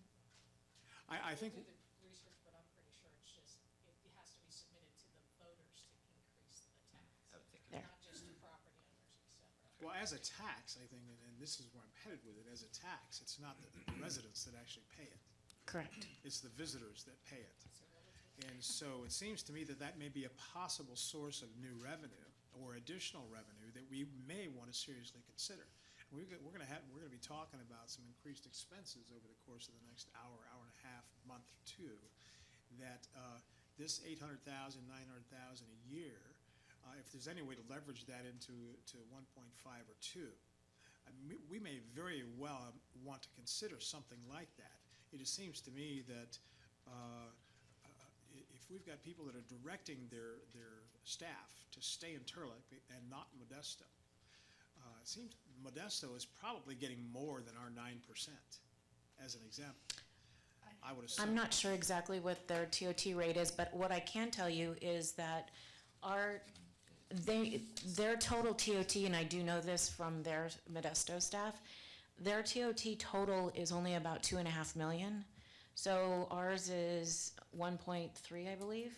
I think, Do the research, but I'm pretty sure it's just, it has to be submitted to the voters to increase the tax, I would think. There. not just to property owners, et cetera. well, as a tax, I think, and this is where I'm headed with it, as a tax, it's not the residents that actually pay it. Correct. It's the visitors that pay it. And so it seems to me that that may be a possible source of new revenue or additional revenue that we may want to seriously consider. We're going to be talking about some increased expenses over the course of the next hour, hour and a half, month or two, that this 800,000, 900,000 a year, if there's any way to leverage that into 1.5 or 2, we may very well want to consider something like that. It just seems to me that if we've got people that are directing their staff to stay in Turlock and not Modesto, it seems Modesto is probably getting more than our 9%, as an example. I would assume. I'm not sure exactly what their TOT rate is, but what I can tell you is that their total TOT, and I do know this from their Modesto staff, their TOT total is only about 2.5 million. So ours is 1.3, I believe.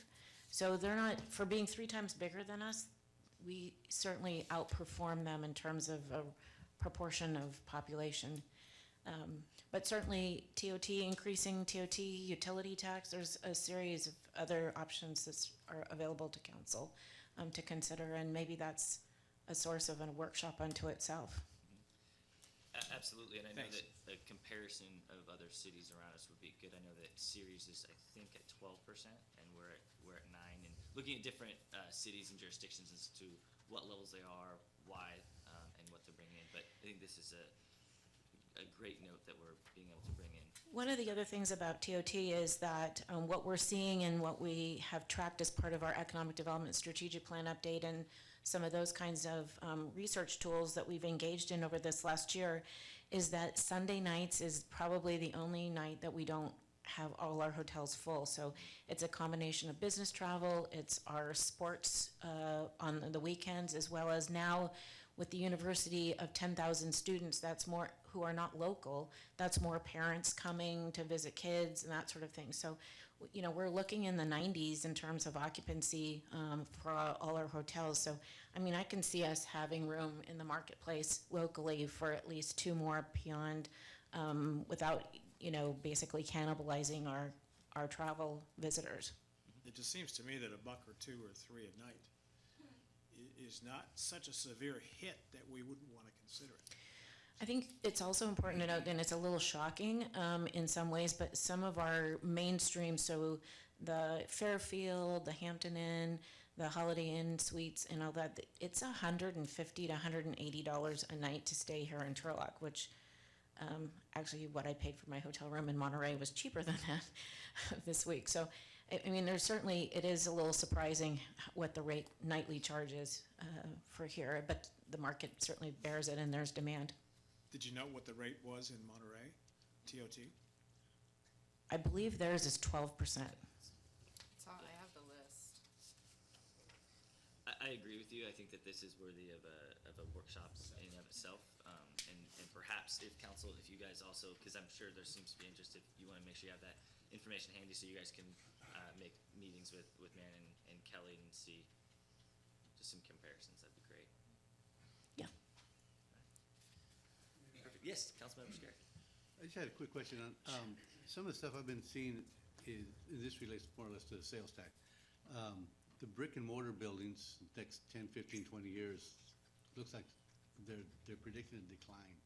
So they're not, for being 3 times bigger than us, we certainly outperform them in terms of a proportion of population. But certainly TOT, increasing TOT, utility tax, there's a series of other options that are available to council to consider, and maybe that's a source of a workshop unto itself. Absolutely, and I know Thanks. that a comparison of other cities around us would be good. I know that Ceres is, I think, at 12%, and we're at 9%. And looking at different cities and jurisdictions as to what levels they are, why, and what to bring in. But I think this is a great note that we're being able to bring in. One of the other things about TOT is that what we're seeing and what we have tracked as part of our economic development strategic plan update and some of those kinds of research tools that we've engaged in over this last year is that Sunday nights is probably the only night that we don't have all our hotels full. So it's a combination of business travel, it's our sports on the weekends, as well as now with the university of 10,000 students, that's more who are not local, that's more parents coming to visit kids and that sort of thing. So, you know, we're looking in the 90s in terms of occupancy for all our hotels. So, I mean, I can see us having room in the marketplace locally for at least 2 more beyond without, you know, basically cannibalizing our travel visitors. It just seems to me that $1 or $2 or $3 a night is not such a severe hit that we wouldn't want to consider it. I think it's also important to note, and it's a little shocking in some ways, but some of our mainstream, so the Fairfield, the Hampton Inn, the Holiday Inn Suites, and all that, it's $150 to $180 a night to stay here in Turlock, which actually what I paid for my hotel room in Monterey was cheaper than that this week. So, I mean, there's certainly, it is a little surprising what the rate nightly charge is for here, but the market certainly bears it and there's demand. Did you know what the rate was in Monterey, TOT? I believe theirs is 12%. So I have the list. I agree with you. I think that this is worthy of a workshop in and of itself. And perhaps if council, if you guys also, because I'm sure there seems to be interest, if you want to make sure you have that information handy so you guys can make meetings with Marion and Kelly and see just some comparisons, that'd be great. Yeah. Perfect. Yes, Councilmember Scarry. I just had a quick question on, some of the stuff I've been seeing is, and this relates more or less to the sales tax. The brick and mortar buildings, next 10, 15, 20 years, looks like they're predicting a decline.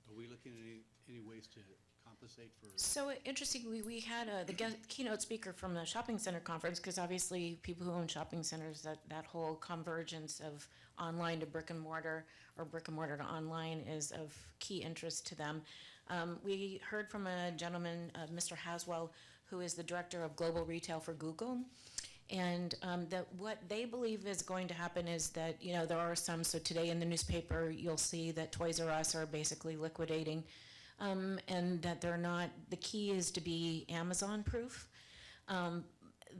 Are we looking at any ways to compensate for? So interestingly, we had the keynote speaker from the shopping center conference, because obviously people who own shopping centers, that whole convergence of online to brick and mortar or brick and mortar to online is of key interest to them. We heard from a gentleman, Mr. Haswell, who is the director of global retail for Google. And that what they believe is going to happen is that, you know, there are some, so today in the newspaper, you'll see that Toys R Us are basically liquidating, and that they're not, the key is to be Amazon proof.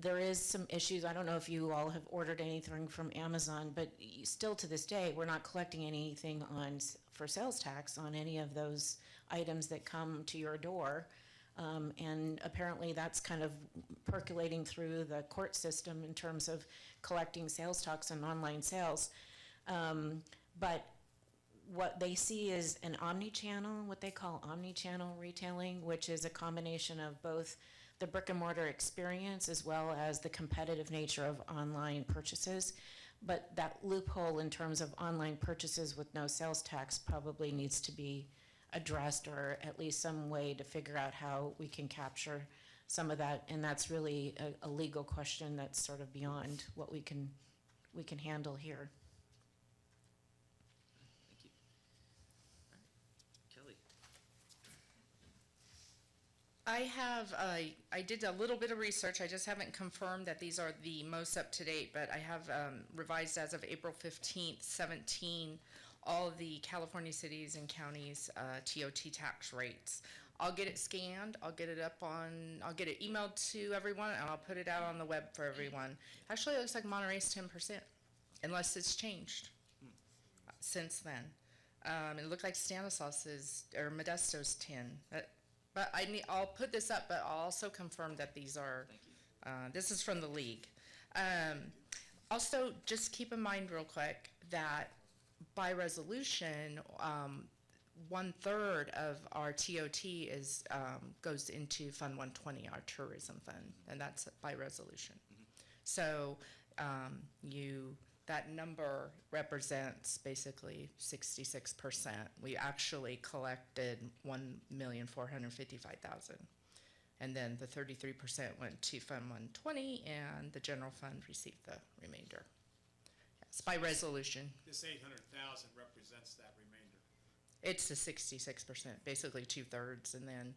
There is some issues, I don't know if you all have ordered anything from Amazon, but still to this day, we're not collecting anything for sales tax on any of those items that come to your door. And apparently that's kind of percolating through the court system in terms of collecting sales tax on online sales. But what they see is an omni-channel, what they call omni-channel retailing, which is a combination of both the brick and mortar experience as well as the competitive nature of online purchases. But that loophole in terms of online purchases with no sales tax probably needs to be addressed, or at least some way to figure out how we can capture some of that. And that's really a legal question that's sort of beyond what we can handle here. Thank you. All right. Kelly. I did a little bit of research. I just haven't confirmed that these are the most up to date, but I have revised as of April 15th, 17, all of the California cities and counties TOT tax rates. I'll get it scanned, I'll get it emailed to everyone, and I'll put it out on the web for everyone. Actually, it looks like Monterey's 10%, unless it's changed since then. It looked like Stanislaus or Modesto's 10. But I'll put this up, but I'll also confirm that these are, this is from the league. Also, just keep in mind real quick that by resolution, 1/3 of our TOT goes into Fund 120, our tourism fund, and that's by resolution. So that number represents basically 66%. We actually collected 1,455,000. And then the 33% went to Fund 120, and the general fund received the remainder. It's by resolution. This 800,000 represents that remainder. It's the 66%, basically 2/3, and then,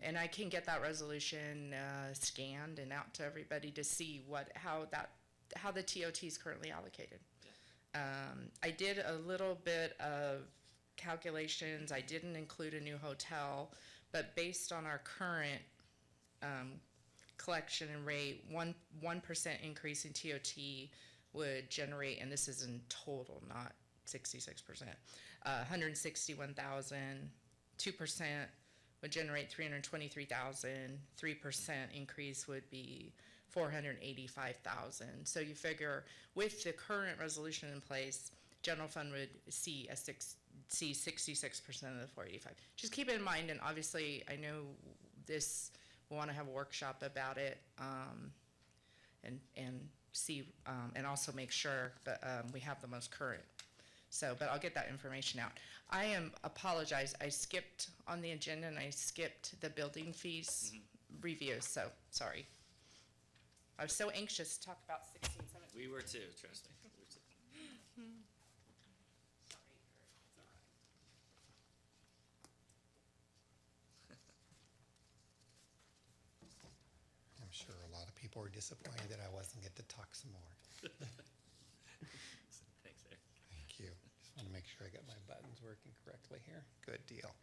and I can get that resolution scanned and out to everybody to see how the TOT is currently allocated. I did a little bit of calculations. I didn't include a new hotel, but based on our current collection and rate, 1% increase in TOT would generate, and this is in total, not 66%, 161,000. 2% would generate 323,000. 3% increase would be 485,000. So you figure with the current resolution in place, general fund would see 66% of the 485. Just keep it in mind, and obviously I know we'll want to have a workshop about it, and see, and also make sure that we have the most current. So, but I'll get that information out. Apologize, I skipped on the agenda and I skipped the building fees review, so sorry. I was so anxious to talk about 16, 17. We were too, trust me. We were too. I'm sure a lot of people were disappointed that I wasn't get to talk some more. Thanks, Eric. Thank you. Just want to make sure I got my buttons working correctly here. Good deal.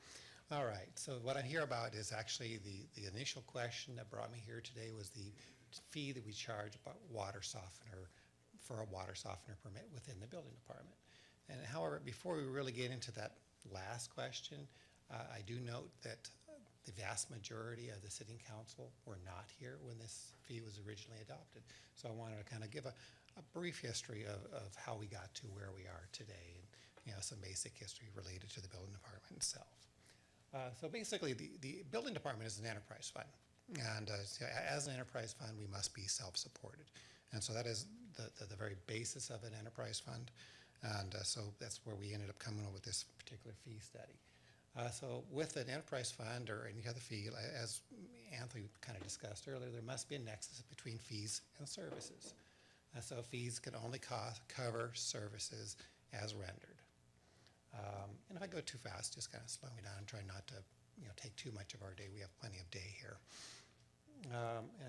All right, so what I hear about is actually the initial question that brought me here today was the fee that we charge about water softener, for a water softener permit within the building department. And however, before we really get into that last question, I do note that the vast majority of the sitting council were not here when this fee was originally adopted. So I wanted to kind of give a brief history of how we got to where we are today, and some basic history related to the building department itself. So basically, the building department is an enterprise fund. And as an enterprise fund, we must be self-supported. And so that is the very basis of an enterprise fund. And so that's where we ended up coming up with this particular fee study. So with an enterprise fund or any other fee, as Anthony kind of discussed earlier, there must be a nexus between fees and services. So fees can only cover services as rendered. And if I go too fast, just kind of slow me down and try not to take too much of our day. We have plenty of day here.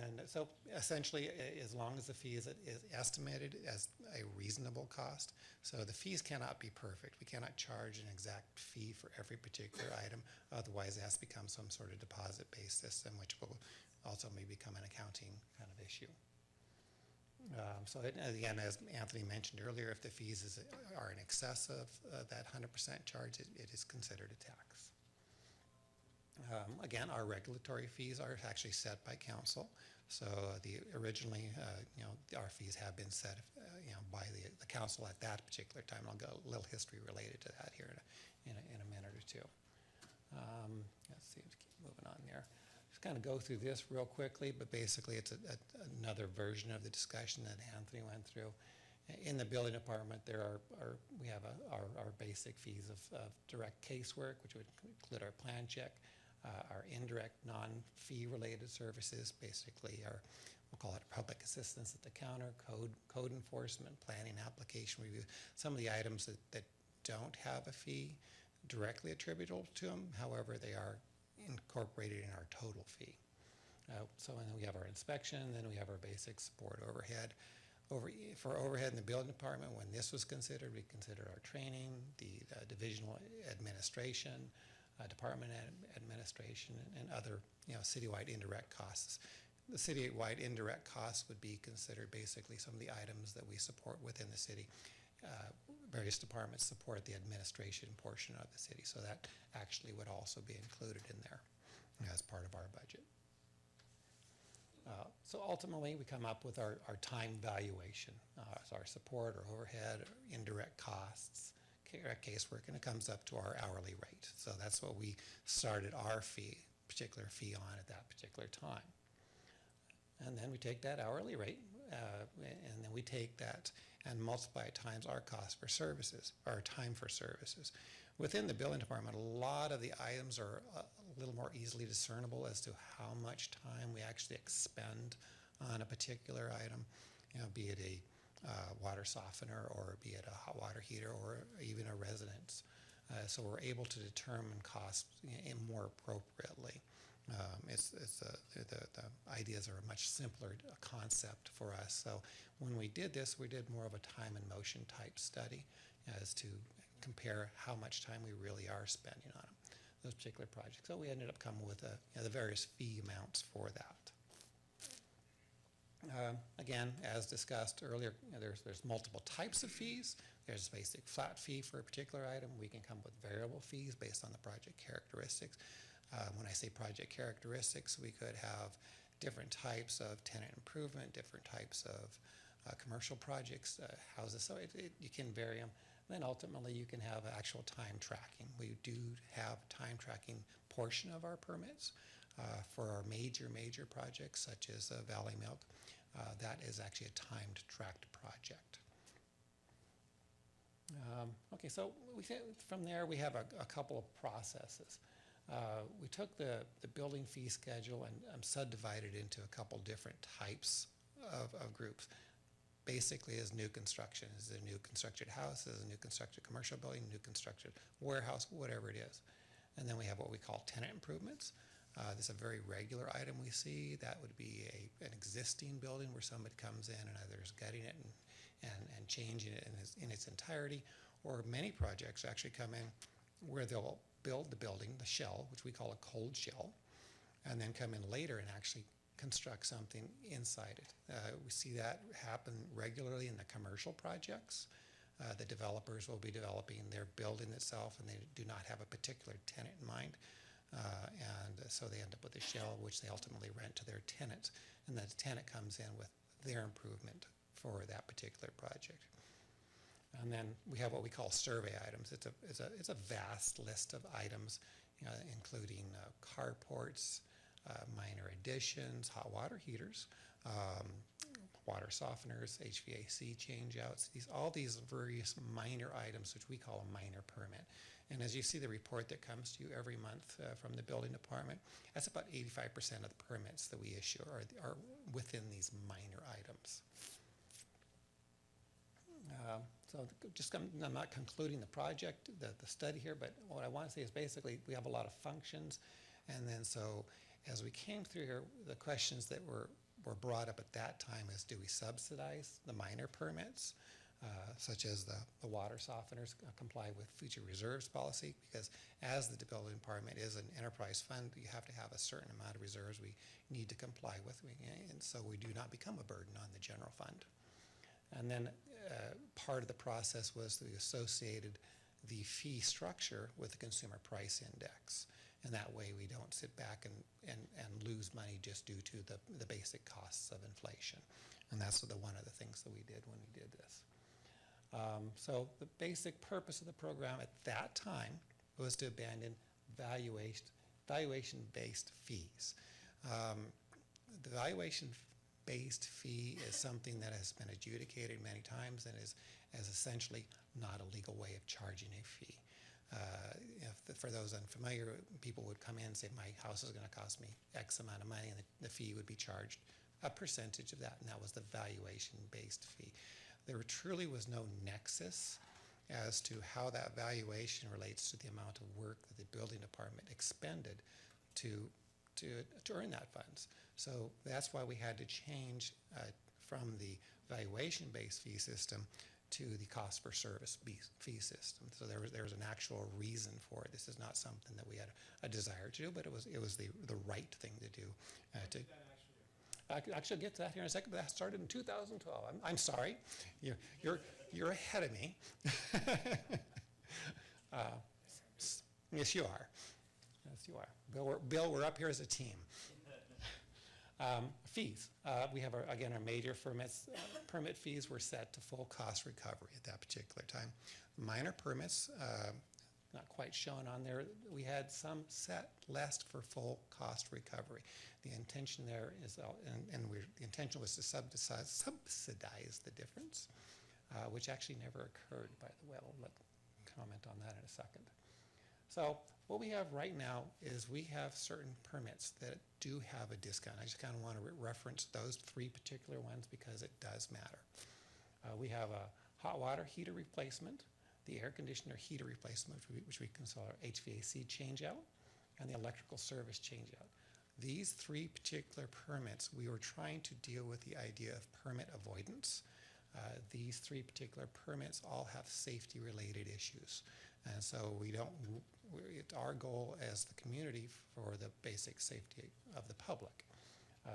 And so essentially, as long as the fee is estimated as a reasonable cost, so the fees cannot be perfect. We cannot charge an exact fee for every particular item. Otherwise, it has to become some sort of deposit-based system, which will also may become an accounting kind of issue. So again, as Anthony mentioned earlier, if the fees are in excess of that 100% charge, it is considered a tax. Again, our regulatory fees are actually set by council. So originally, our fees have been set, by the council at that particular time. I'll go a little history related to that here in a minute or two. Let's see, let's keep moving on there. Just kind of go through this real quickly, but basically it's another version of the discussion that Anthony went through. In the building department, we have our basic fees of direct casework, which would include our plan check, our indirect non-fee related services, basically we'll call it public assistance at the counter, code enforcement, planning, application review, some of the items that don't have a fee directly attributable to them. However, they are incorporated in our total fee. So then we have our inspection, then we have our basic support overhead. For overhead in the building department, when this was considered, we considered our training, the divisional administration, department administration, and other citywide indirect costs. The citywide indirect costs would be considered basically some of the items that we support within the city. Various departments support the administration portion of the city, so that actually would also be included in there as part of our budget. So ultimately, we come up with our time valuation, so our support, or overhead, or indirect costs, casework, and it comes up to our hourly rate. So that's what we started our particular fee on at that particular time. And then we take that hourly rate, and then we take that and multiply it times our cost for services, our time for services. Within the building department, a lot of the items are a little more easily discernible as to how much time we actually expend on a particular item, be it a water softener, or be it a hot water heater, or even a residence. So we're able to determine costs more appropriately. The ideas are a much simpler concept for us. So when we did this, we did more of a time and motion type study as to compare how much time we really are spending on those particular projects. So we ended up coming with the various fee amounts for that. Again, as discussed earlier, there's multiple types of fees. There's a basic flat fee for a particular item. We can come with variable fees based on the project characteristics. When I say project characteristics, we could have different types of tenant improvement, different types of commercial projects, houses, so you can vary them. Then ultimately you can have actual time tracking. We do have time tracking portion of our permits for our major projects such as Valley Milk. That is actually a timed tracked project. Okay, so from there we have a couple of processes. We took the building fee schedule and subdivided into a couple different types of groups. Basically, is new construction. Is it a new constructed house? Is it a new constructed commercial building? New constructed warehouse? Whatever it is. And then we have what we call tenant improvements. This is a very regular item we see. That would be an existing building where somebody comes in and either is gutting it and changing it in its entirety, or many projects actually come in where they'll build the building, the shell, which we call a cold shell, and then come in later and actually construct something inside it. We see that happen regularly in the commercial projects. The developers will be developing their building itself, and they do not have a particular tenant in mind. And so they end up with a shell, which they ultimately rent to their tenant, and the tenant comes in with their improvement for that particular project. And then we have what we call survey items. It's a vast list of items, including carports, minor additions, hot water heaters, water softeners, HVAC changeouts, all these various minor items, which we call a minor permit. And as you see the report that comes to you every month from the building department, that's about 85% of the permits that we issue are within these minor items. I'm not concluding the project, the study here, but what I want to say is basically we have a lot of functions, and then so as we came through here, the questions that were brought up at that time is, do we subsidize the minor permits, such as the water softeners comply with future reserves policy? Because as the building department is an enterprise fund, you have to have a certain amount of reserves we need to comply with, and so we do not become a burden on the general fund. And then part of the process was we associated the fee structure with the consumer price index. And that way we don't sit back and lose money just due to the basic costs of inflation. And that's one of the things that we did when we did this. So the basic purpose of the program at that time was to abandon valuation-based fees. The valuation value-based fee is something that has been adjudicated many times and is essentially not a legal way of charging a fee. For those unfamiliar, people would come in and say, my house is going to cost me X amount of money, and the fee would be charged a percentage of that, and that was the valuation-based fee. There truly was no nexus as to how that valuation relates to the amount of work that the building department expended to earn that funds. So that's why we had to change from the valuation-based fee system to the cost per service fee system. So there was an actual reason for it. This is not something that we had a desire to do, but it was the right thing to do. I'll get to that here in a second. But that started in 2012. I'm sorry, you're ahead of me. Yes, you are. Yes, you are. Bill, we're up here as a team. Fees. We have, again, our major permit fees were set to full cost recovery at that particular time. Minor permits, not quite shown on there, we had some set less for full cost recovery. The intention there is, the intention was to subsidize the difference, which actually never occurred, by the way. I'll comment on that in a second. So what we have right now is we have certain permits that do have a discount. I just kind of want to reference those three particular ones because it does matter. We have a hot water heater replacement, the air conditioner heater replacement, which we consider HVAC changeout, and the electrical service changeout. These three particular permits, we were trying to deal with the idea of permit avoidance. These three particular permits all have safety-related issues. And so it's our goal as the community for the basic safety of the public.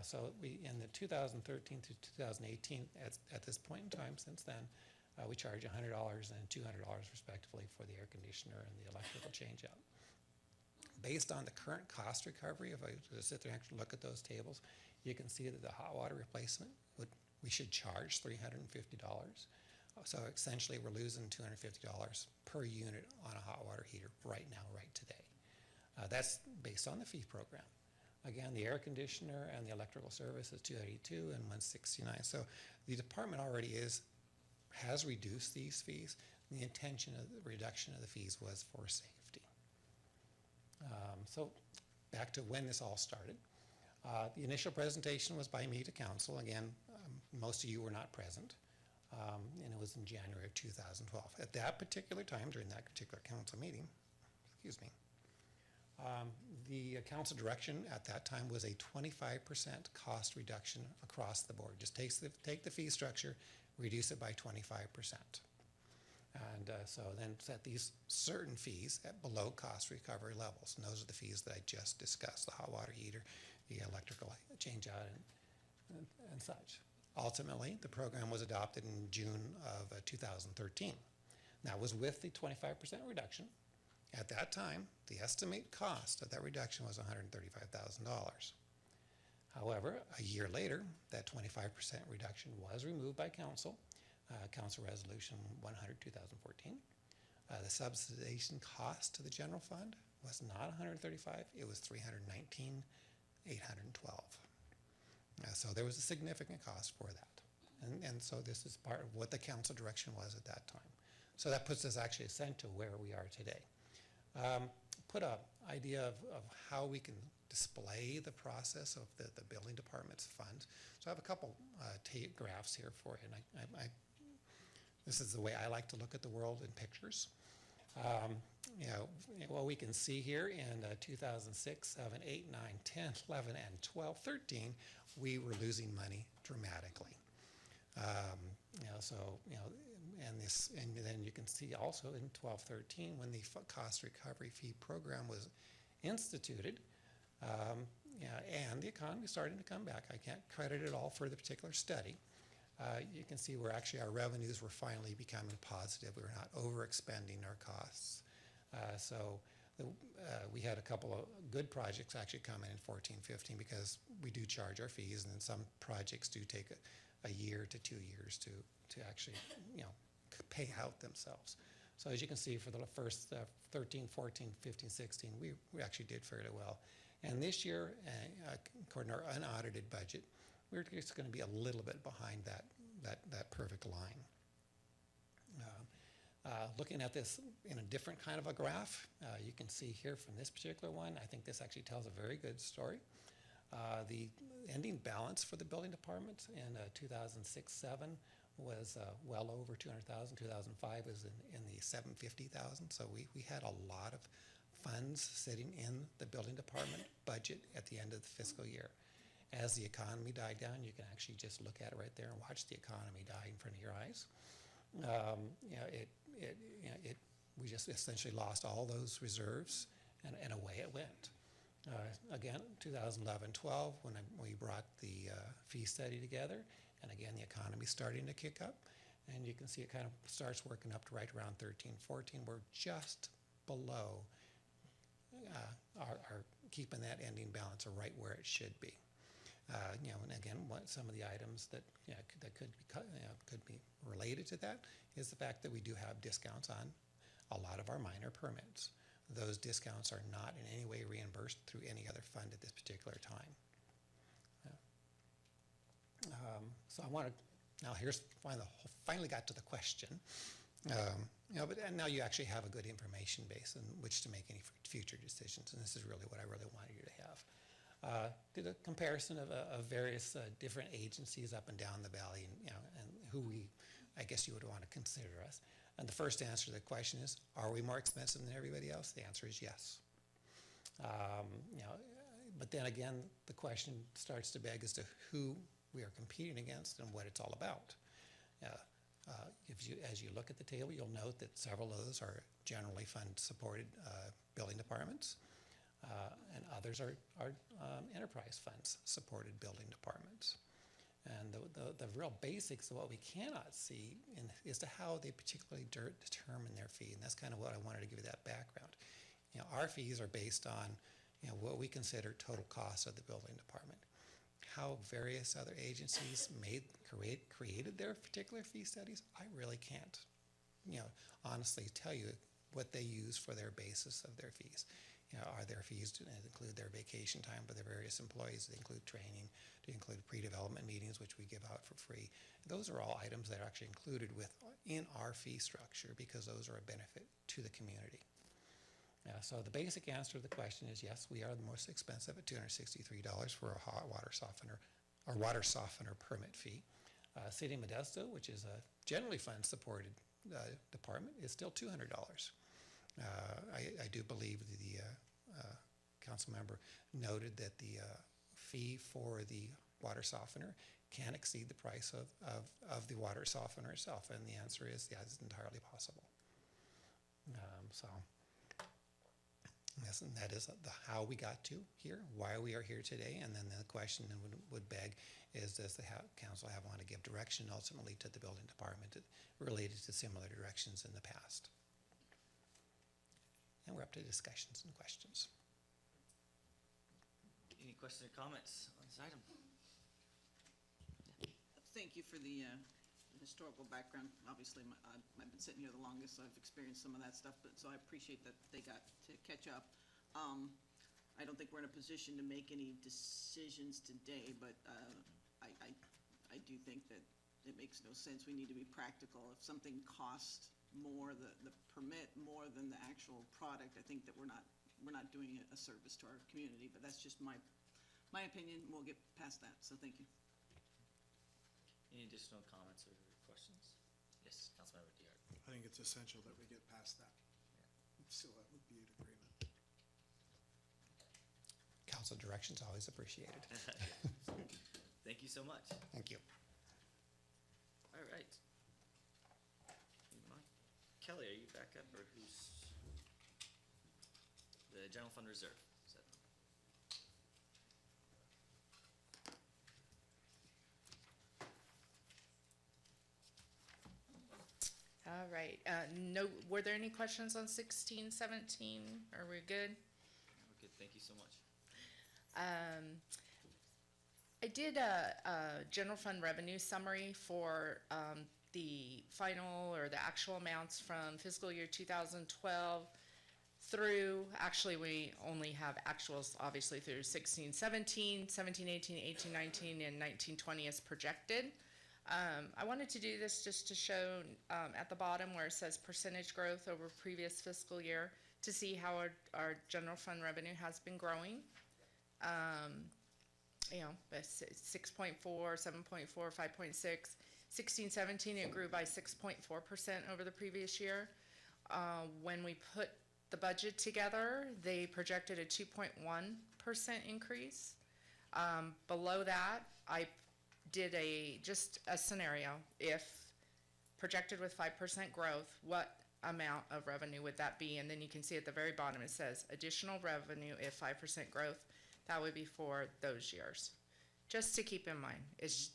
So in the 2013 to 2018, at this point in time, since then, we charge $100 and $200 respectively for the air conditioner and the electrical changeout. Based on the current cost recovery, if I just sit there and actually look at those tables, you can see that the hot water replacement, we should charge $350. So essentially, we're losing $250 per unit on a hot water heater right now, right today. That's based on the fee program. Again, the air conditioner and the electrical service is $282 and $169. So the department already has reduced these fees. The intention of the reduction of the fees was for safety. So back to when this all started. The initial presentation was by me to council. Again, most of you were not present. And it was in January of 2012. At that particular time, during that particular council meeting, the council direction at that time was a 25% cost reduction across the board. Just take the fee structure, reduce it by 25%. And so then set these certain fees at below cost recovery levels. And those are the fees that I just discussed, the hot water heater, the electrical change out, and such. Ultimately, the program was adopted in June of 2013. That was with the 25% reduction. At that time, the estimated cost of that reduction was $135,000. However, a year later, that 25% reduction was removed by council, Council Resolution 100-2014. The subsidization cost to the general fund was not $135,000, it was $319,812. So there was a significant cost for that. And so this is part of what the council direction was at that time. So that puts us actually essentially where we are today. Put an idea of how we can display the process of the building department's funds. So I have a couple graphs here for you. And this is the way I like to look at the world in pictures. What we can see here in 2006, 7, 8, 9, 10, 11, and 12, 13, we were losing money dramatically. And then you can see also in 12, 13, when the cost recovery fee program was instituted, and the economy started to come back. I can't credit it all for the particular study. You can see where actually our revenues were finally becoming positive. We were not overexpending our costs. We had a couple of good projects actually coming in 14, 15 because we do charge our fees, and then some projects do take a year to 2 years to actually pay out themselves. So as you can see, for the first 13, 14, 15, 16, we actually did fairly well. And this year, according to our unaudited budget, we're just going to be a little bit behind that perfect line. Looking at this in a different kind of a graph, you can see here from this particular one, I think this actually tells a very good story. The ending balance for the building department in 2006-07 was well over 200,000. 2005 was in the 750,000. So we had a lot of funds sitting in the building department budget at the end of the fiscal year. As the economy died down, you can actually just look at it right there and watch the economy die in front of your eyes. We just essentially lost all those reserves, and away it went. Again, 2011-12, when we brought the fee study together, and again, the economy's starting to kick up, and you can see it kind of starts working up to right around 13-14. We're just below our keeping that ending balance right where it should be. And again, some of the items that could be related to that is the fact that we do have discounts on a lot of our minor permits. Those discounts are not in any way reimbursed through any other fund at this particular time. So I want to, now here's finally got to the question. And now you actually have a good information base in which to make any future decisions, and this is really what I really wanted you to have. Did a comparison of various different agencies up and down the valley, and who I guess you would want to consider us. And the first answer to the question is, are we more expensive than everybody else? The answer is yes. But then again, the question starts to beg as to who we are competing against and what it's all about. As you look at the table, you'll note that several of those are generally fund-supported building departments, and others are enterprise funds-supported building departments. And the real basics of what we cannot see is to how they particularly determine their fee, and that's kind of what I wanted to give you that background. Our fees are based on what we consider total cost of the building department. How various other agencies created their particular fee studies, I really can't, honestly tell you what they use for their basis of their fees. Are their fees to include their vacation time for their various employees? They include training, they include pre-development meetings, which we give out for free. Those are all items that are actually included in our fee structure because those are a benefit to the community. So the basic answer to the question is yes, we are the most expensive at $263 for a hot water softener or water softener permit fee. City Modesto, which is a generally fund-supported department, is still $200. I do believe the council member noted that the fee for the water softener can exceed the price of the water softener itself, and the answer is yes, it's entirely possible. Yes, and that is how we got to here, why we are here today, and then the question would beg is, does the council want to give direction ultimately to the building department related to similar directions in the past? And we're up to discussions and questions. Any questions or comments on this item? Thank you for the historical background. Obviously, I've been sitting here the longest, so I've experienced some of that stuff, but so I appreciate that they got to catch up. I don't think we're in a position to make any decisions today, but I do think that it makes no sense. We need to be practical. If something costs more, the permit more than the actual product, I think that we're not doing a service to our community, but that's just my opinion. We'll get past that, so thank you. Any additional comments or questions? Yes, Councilmember Diard. I think it's essential that we get past that. So that would be an agreement. Council direction is always appreciated. Thank you so much. Thank you. All right. Kelly, are you back up, or who's the general fund reserve? Is that... All right, no, were there any questions on 16, 17? Are we good? We're good, thank you so much. I did a general fund revenue summary for the final or the actual amounts from fiscal year 2012 actually, we only have actuals, obviously, through 16, 17, 17, 18, 18, 19, and 19, 20 is projected. I wanted to do this just to show at the bottom where it says percentage growth over previous fiscal year to see how our general fund revenue has been growing. 6.4, 7.4, 5.6. 16, 17, it grew by 6.4% over the previous year. When we put the budget together, they projected a 2.1% increase. Below that, I did just a scenario. If projected with 5% growth, what amount of revenue would that be? And then you can see at the very bottom, it says additional revenue if 5% growth. That would be for those years. Just to keep in mind, it's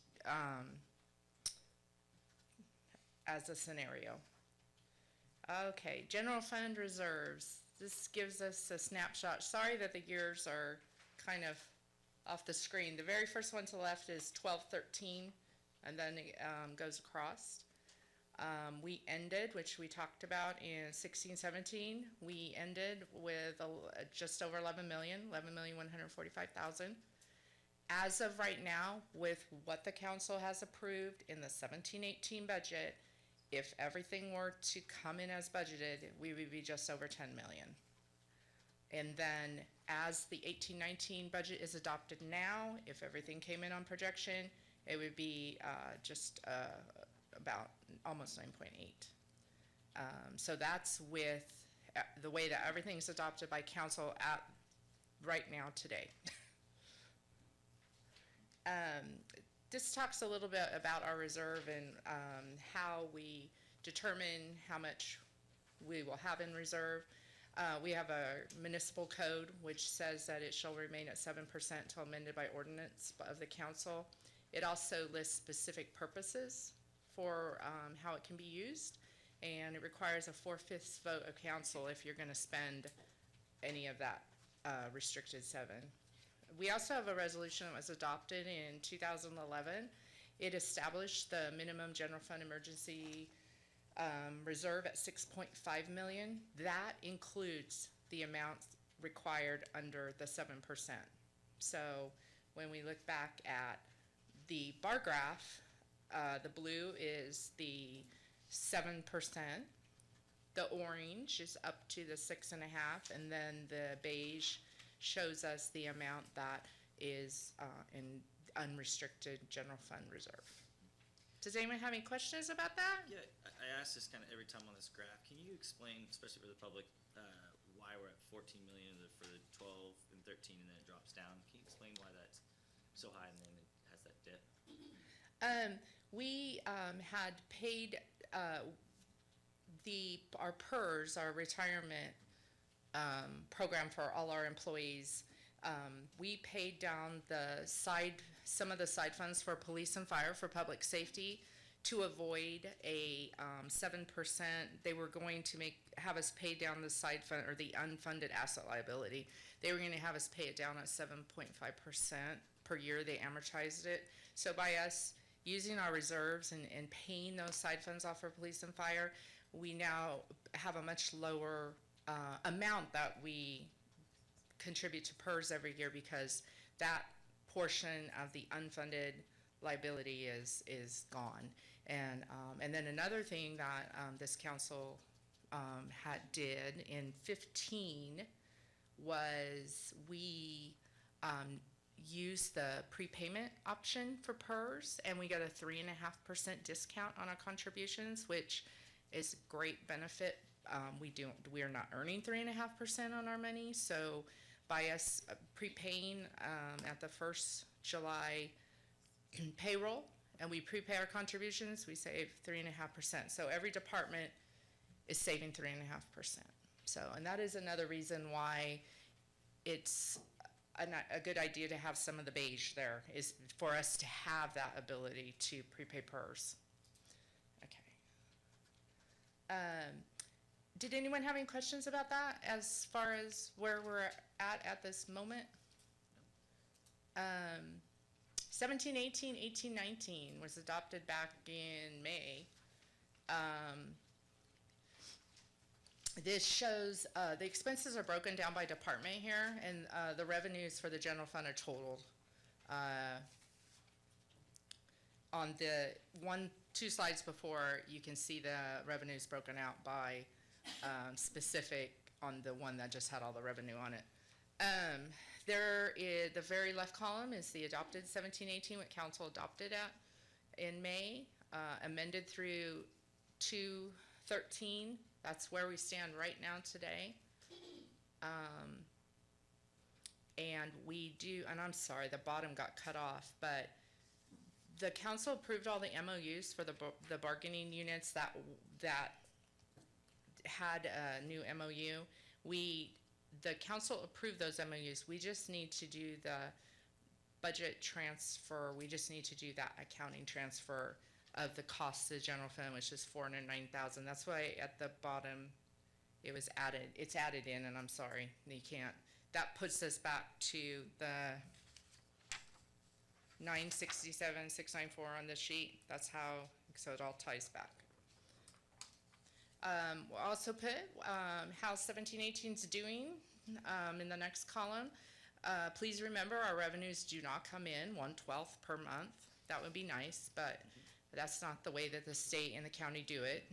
as a scenario. Okay, general fund reserves. This gives us a snapshot. Sorry that the years are kind of off the screen. The very first one to the left is 12-13, and then it goes across. We ended, which we talked about in 16-17, we ended with just over 11,145,000. As of right now, with what the council has approved in the 17-18 budget, if everything were to come in as budgeted, we would be just over 10 million. And then as the 18-19 budget is adopted now, if everything came in on projection, it would be just about almost 9.8. So that's with the way that everything's adopted by council at right now today. This talks a little bit about our reserve and how we determine how much we will have in reserve. We have a municipal code which says that it shall remain at 7% until amended by ordinance of the council. It also lists specific purposes for how it can be used, and it requires a 4/5 vote of council if you're going to spend any of that restricted 7. We also have a resolution that was adopted in 2011. It established the minimum general fund emergency reserve at 6.5 million. That includes the amounts required under the 7%. So when we look back at the bar graph, the blue is the 7%. The orange is up to the 6.5, and then the beige shows us the amount that is in unrestricted general fund reserve. Does anyone have any questions about that? Yeah, I ask this kind of every time on this graph. Can you explain, especially for the public, why we're at 14 million for the 12 and 13, and then it drops down? Can you explain why that's so high and then it has that dip? We had paid our PERS, our retirement program for all our employees. We paid down some of the side funds for police and fire for public safety to avoid a 7%. They were going to have us pay down the side fund or the unfunded asset liability. They were going to have us pay it down at 7.5% per year. They amortized it. So by us using our reserves and paying those side funds off for police and fire, we now have a much lower amount that we contribute to PERS every year, because that portion of the unfunded liability is gone. And then another thing that this council did in 15 was we used the prepayment option for PERS, and we got a 3.5% discount on our contributions, which is great benefit. We are not earning 3.5% on our money, so by us prepaying at the first July payroll, and we prepay our contributions, we save 3.5%. So every department is saving 3.5%. So, and that is another reason why it's a good idea to have some of the beige there, is for us to have that ability to prepay PERS. Okay. Did anyone have any questions about that as far as where we're at this moment? 17-18, 18-19 was adopted back in May. This shows, the expenses are broken down by department here, and the revenues for the general fund are totaled. On the two slides before, you can see the revenues broken out by specific on the one that just had all the revenue on it. There is, the very left column is the adopted 17-18, what council adopted in May, amended through 2/13. That's where we stand right now today. And we do, and I'm sorry, the bottom got cut off, but the council approved all the MOUs for the bargaining units that had a new MOU. The council approved those MOUs. We just need to do the budget transfer. We just need to do that accounting transfer of the cost to the general fund, which is $409,000. That's why at the bottom it was added. It's added in, and I'm sorry, you can't. That puts us back to the 967,694 on the sheet. That's how, so it all ties back. We'll also put how 17-18 is doing in the next column. Please remember, our revenues do not come in 1/12 per month. That would be nice, but that's not the way that the state and the county do it.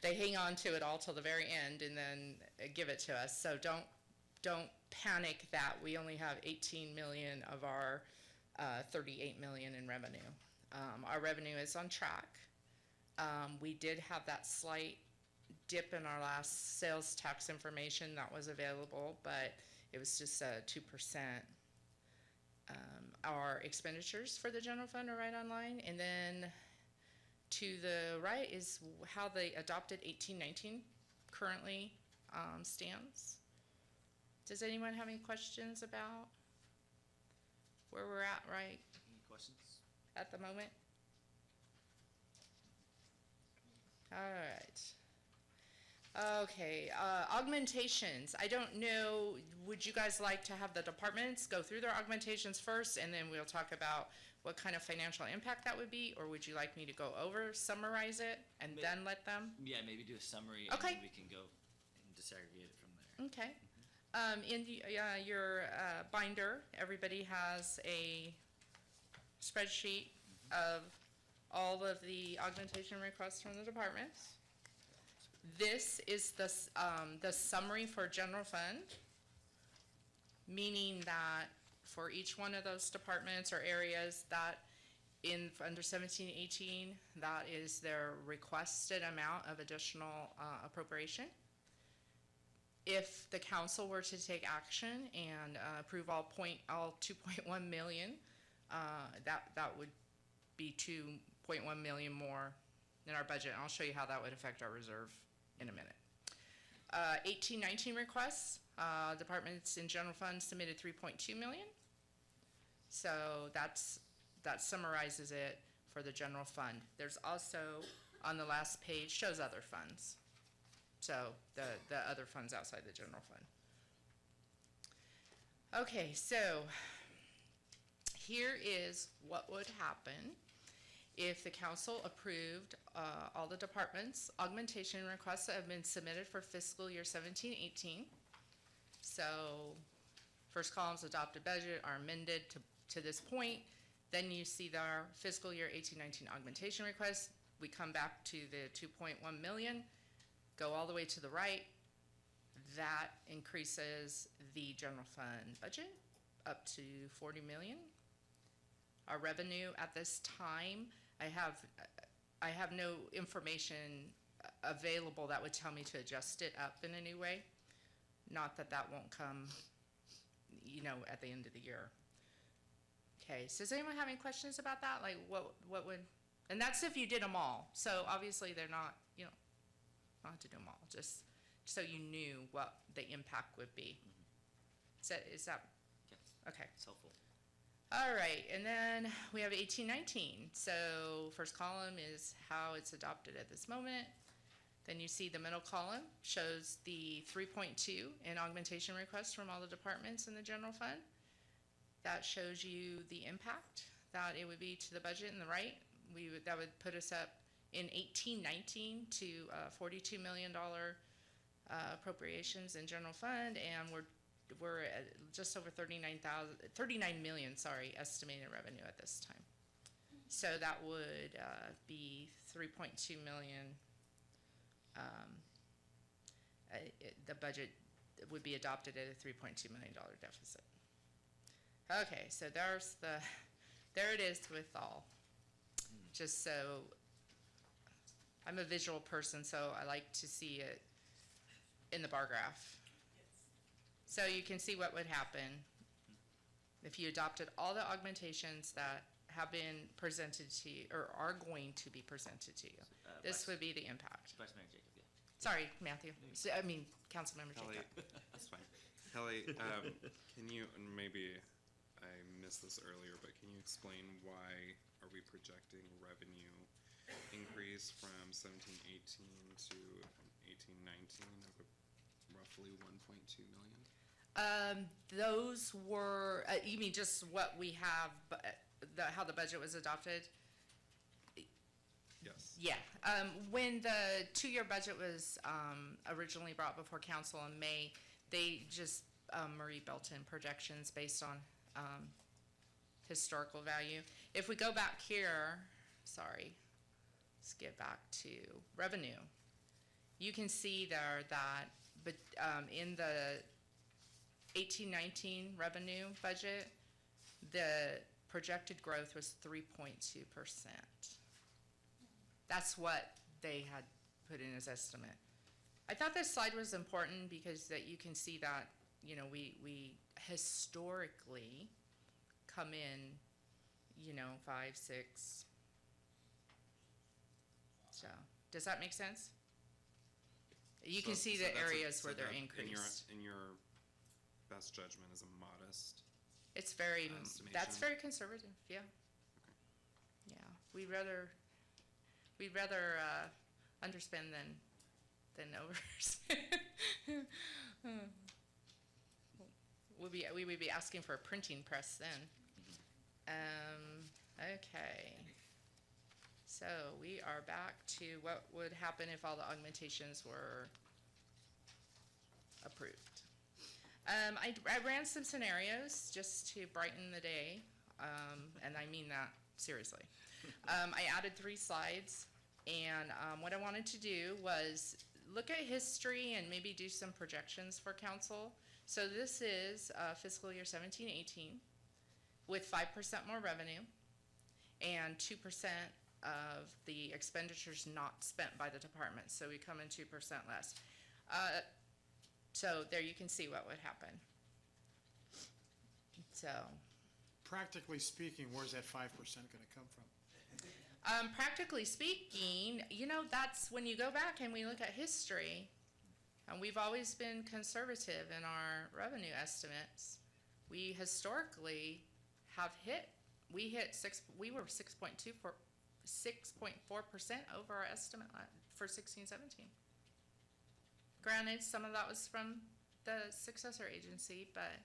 They hang on to it all till the very end and then give it to us. So don't panic that we only have 18 million of our 38 million in revenue. Our revenue is on track. We did have that slight dip in our last sales tax information that was available, but it was just 2%. Our expenditures for the general fund are right on line. And then to the right is how the adopted 18-19 currently stands. Does anyone have any questions about where we're at right Any questions? at the moment? All right. Okay, augmentations. I don't know, would you guys like to have the departments go through their augmentations first and then we'll talk about what kind of financial impact that would be? Or would you like me to go over, summarize it, and then let them? Yeah, maybe do a summary Okay. and then we can go and disaggregate it from there. Okay. In your binder, everybody has a spreadsheet of all of the augmentation requests from the departments. This is the summary for general fund, meaning that for each one of those departments or areas that under 17-18, that is their requested amount of additional appropriation. If the council were to take action and approve all 2.1 million, that would be 2.1 million more in our budget. I'll show you how that would affect our reserve in a minute. 18-19 requests, departments in general fund submitted 3.2 million. So that summarizes it for the general fund. There's also, on the last page, shows other funds. So the other funds outside the general fund. Okay, so here is what would happen if the council approved all the departments' augmentation requests that have been submitted for fiscal year 17-18. So first column's adopted budget are amended to this point. Then you see our fiscal year 18-19 augmentation requests. We come back to the 2.1 million, go all the way to the right. That increases the general fund budget up to 40 million. Our revenue at this time, I have no information available that would tell me to adjust it up in any way. Not that that won't come, at the end of the year. Okay, so does anyone have any questions about that? Like what would, and that's if you did them all. So obviously they're not, not have to do them all, just so you knew what the impact would be. Is that? Yes. Okay. It's helpful. All right, and then we have 18-19. So first column is how it's adopted at this moment. Then you see the middle column shows the 3.2 in augmentation requests from all the departments in the general fund. That shows you the impact that it would be to the budget in the right. That would put us up in 18-19 to $42 million appropriations in general fund, and we're at just over 39 million, estimated revenue at this time. So that would be 3.2 million. The budget would be adopted at a $3.2 million deficit. Okay, so there it is with all. Just so, I'm a visual person, so I like to see it in the bar graph. So you can see what would happen if you adopted all the augmentations that have been presented to you, or are going to be presented to you. This would be the impact. Vice Mayor Jacob, yeah. Sorry, Matthew. Councilmember Kelly, Jacob. that's fine. Kelly, can you, and maybe I missed this earlier, but can you explain why are we projecting revenue increase from 17-18 to 18-19 of roughly 1.2 million? Those were, you mean just what we have, how the budget was adopted? Yes. Yeah, when the two-year budget was originally brought before council in May, they just, Marie built in projections based on historical value. If we go back here, let's get back to revenue. You can see there that, but in the 18-19 revenue budget, the projected growth was 3.2%. That's what they had put in as estimate. I thought this slide was important because that you can see that, you know, we historically come in, you know, 5, 6. So, does that make sense? You can see the that's areas where they're that increased. In your best judgment is a modest. It's very, estimation? that's very conservative, yeah. Yeah, we'd rather underspend than overspend. We would be asking for a printing press then. Okay. So we are back to what would happen if all the augmentations were approved. I ran some scenarios just to brighten the day, and I mean that seriously. I added 3 slides, and what I wanted to do was look at history and maybe do some projections for council. So this is fiscal year 17-18 with 5% more revenue and 2% of the expenditures not spent by the department. So we come in 2% less. So there you can see what would happen. So. Practically speaking, where's that 5% gonna come from? Practically speaking, you know, that's when you go back and we look at history, and we've always been conservative in our revenue estimates. We historically have we were 6.4% over our estimate for 16-17. Granted, some of that was from the successor agency, but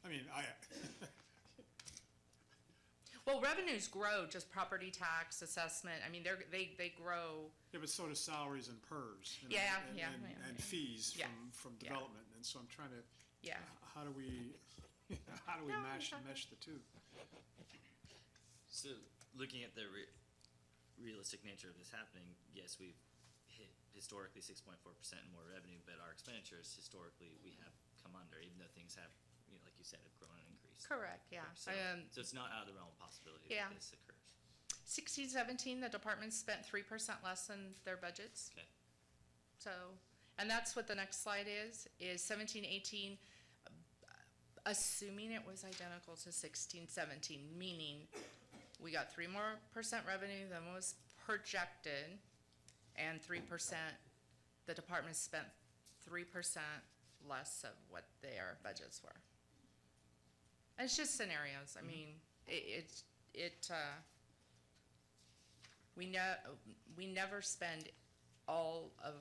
I mean, well, revenues grow, just property tax, assessment, I mean, they grow. yeah, but so do salaries and PERS. You know, Yeah, and fees Yeah. from Yeah. development, and so I'm trying to, Yeah. how do we No, mesh the two? So, looking at the realistic nature of this happening, yes, we've hit historically 6.4% more revenue, but our expenditures historically we have come under, even though things have, you know, like you said, have grown and increased. Correct, yeah. So it's not out of the realm of possibility Yeah. that this occurs. 16-17, the department spent 3% less than their budgets. Okay. So, and that's what the next slide is 17-18, assuming it was identical to 16-17, meaning we got 3% more revenue than was projected, and 3%, the department spent 3% less of what their budgets were. And it's just scenarios. I mean, we never spend all of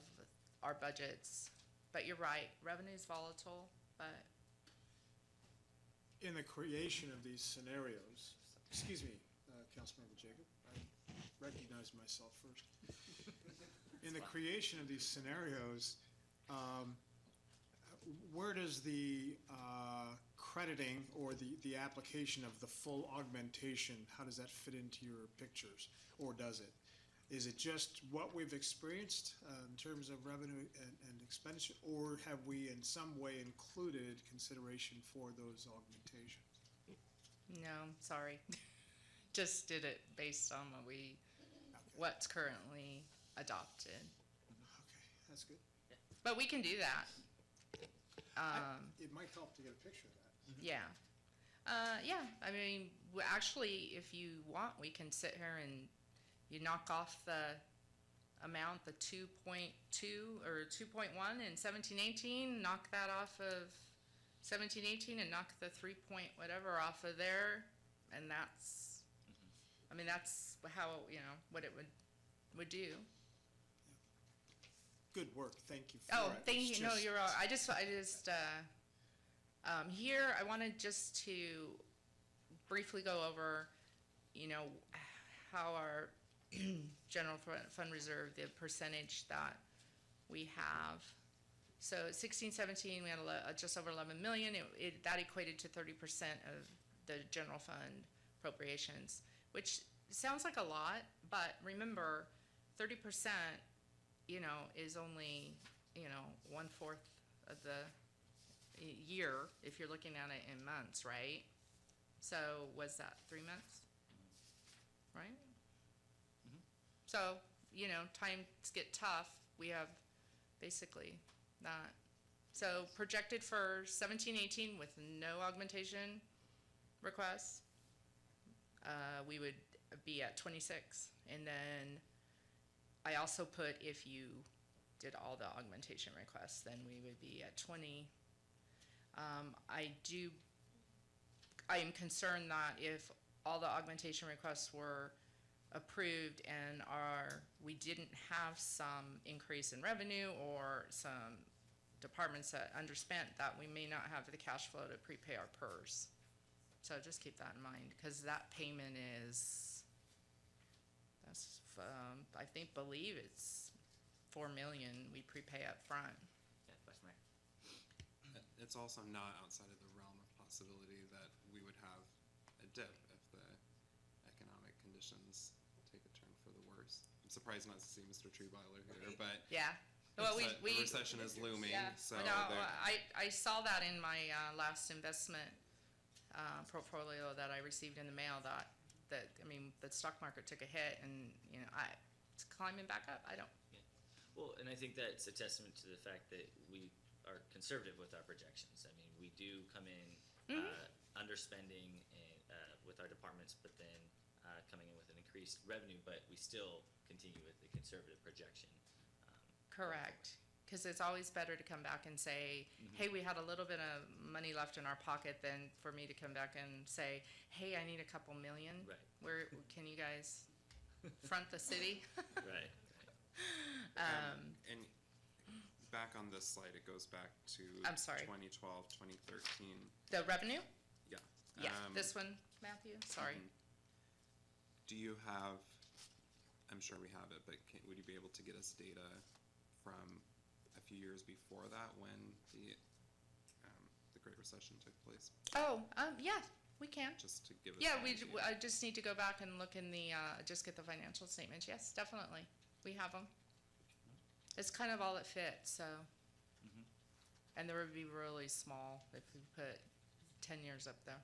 our budgets, but you're right, revenue's volatile, but In the creation of these scenarios, excuse me, Councilmember Jacob, recognize myself first. In the creation of these scenarios, where does the crediting or the application of the full augmentation, how does that fit into your pictures, or does it? Is it just what we've experienced in terms of revenue and expenditure, or have we in some way included consideration for those augmentations? No, sorry. Just did it based on what's currently adopted. Okay, that's good. But we can do that. It might help to get a picture of that. Yeah. Yeah, I mean, actually, if you want, we can sit here and you knock off the amount, the 2.2 or 2.1 in 1718, knock that off of 1718 and knock the 3 point whatever off of there, and that's, I mean, that's how, what it would do. Good work, thank you for it. Oh, thank It's you. No, just- you're all, I just, here, I wanted just to briefly go over, how our general fund reserve, the percentage that we have. So 16-17, we had just over 11 million. That equated to 30% of the general fund appropriations, which sounds like a lot, but remember, 30%, is only, 1/4 of the year if you're looking at it in months, right? So was that 3 months? Right? So, times get tough, we have basically that. So projected for 17-18 with no augmentation requests, we would be at 26. And then I also put if you did all the augmentation requests, then we would be at 20. I am concerned that if all the augmentation requests were approved and we didn't have some increase in revenue or some departments that underspent, that we may not have the cash flow to prepay our PERS. So just keep that in mind, because that payment I believe it's 4 million we prepay up front. Yeah, Vice Mayor. It's also not outside of the realm of possibility that we would have a dip if the economic conditions take a turn for the worse. I'm surprised not to see Mr. Treeboiler here, but Yeah. Well, the recession is looming, Yeah, so no, I saw that in my last investment portfolio that I received in the mail, that the stock market took a hit, and it's climbing back up. Well, and I think that's a testament to the fact that we are conservative with our projections. I mean, we do come in underspending with our departments, but then coming in with an increased revenue, but we still continue with the conservative projection. Correct. Because it's always better to come back and say, hey, we had a little bit of money left in our pocket, than for me to come back and say, hey, I need a couple million. Right. Where can you guys front the city? Right. and back on this slide, it goes back to I'm sorry. 2012, 2013. The revenue? Yeah. Yeah, this one, Matthew, sorry. Do you have, I'm sure we have it, but would you be able to get us data from a few years before that, when the Great Recession took place? Oh, yeah, we can. Just to give us Yeah, an idea. I just need to go back and look in just get the financial statements. Yes, definitely. We have them. It's kind of all it fits, so. And there would be really small if we put 10 years up there.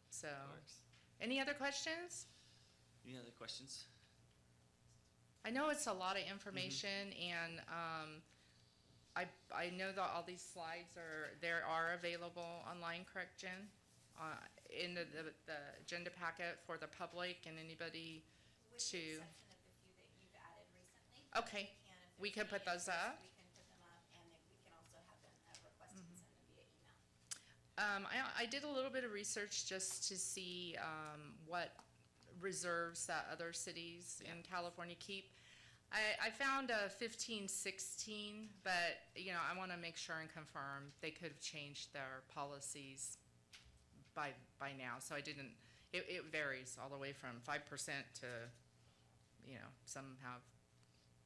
So, Works. any other questions? Any other questions? I know it's a lot of information, and I know that all these slides are available online, correct, Jen? In the agenda packet for the public and anybody With to. the exception of the few that you've added recently. Okay, If we there's can put any those interest, up. We can put them up, and then we can also have them requested and send them via email. I did a little bit of research just to see what reserves that other cities in California keep. I found a 15-16, but I want to make sure and confirm they could have changed their policies by now. So I didn't. It varies all the way from 5% to some have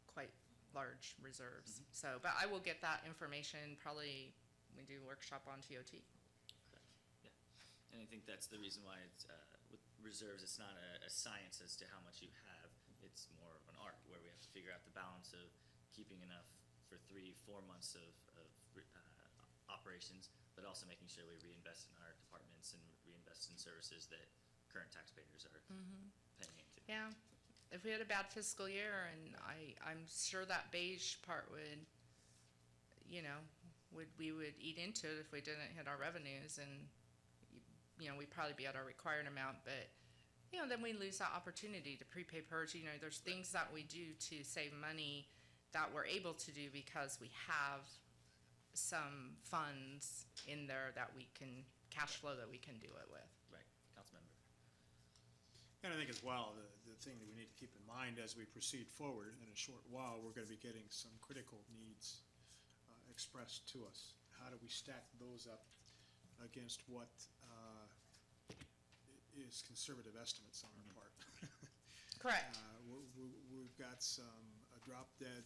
quite large reserves. So, but I will get that information probably when we do workshop on TOT. Yeah, and I think that's the reason why it's, with reserves, it's not a science as to how much you have. It's more of an art where we have to figure out the balance of keeping enough for 3-4 months of operations, but also making sure we reinvest in our departments and reinvest in services that current taxpayers are paying into. Yeah, if we had a bad fiscal year, and I'm sure that beige part would, we would eat into it if we didn't hit our revenues, and, we'd probably be at our required amount, but, then we lose that opportunity to prepay purge. There's things that we do to save money that we're able to do because we have some funds in there that we can, cash flow that we can do it with. Right, Councilmember. And I think as well, the thing that we need to keep in mind as we proceed forward, in a short while, we're gonna be getting some critical needs expressed to us. How do we stack those up against what is conservative estimates on our part? Correct. We've got some drop-dead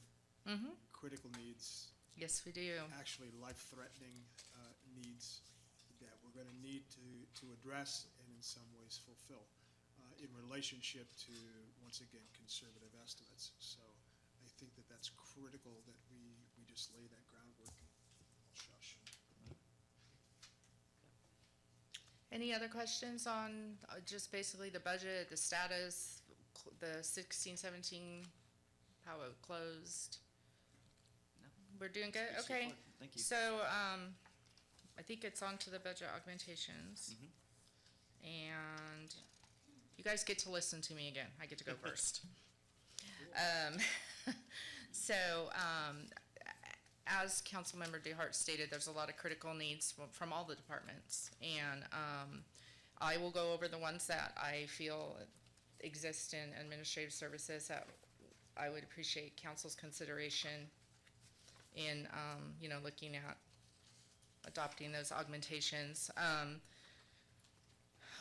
critical needs, Yes, we do. actually life-threatening needs that we're going to need to address and in some ways fulfill in relationship to, once again, conservative estimates. So I think that that's critical that we just lay that groundwork. Shush. Any other questions on just basically the budget, the status, the 16-17, how it closed? No. We're doing good? Good so Okay. far. Thank you. So, I think it's on to the budget augmentations. And you guys get to listen to me again. I get to go first. So, as Councilmember DeHart stated, there's a lot of critical needs from all the departments. And I will go over the ones that I feel exist in administrative services that I would appreciate council's consideration in, looking at adopting those augmentations.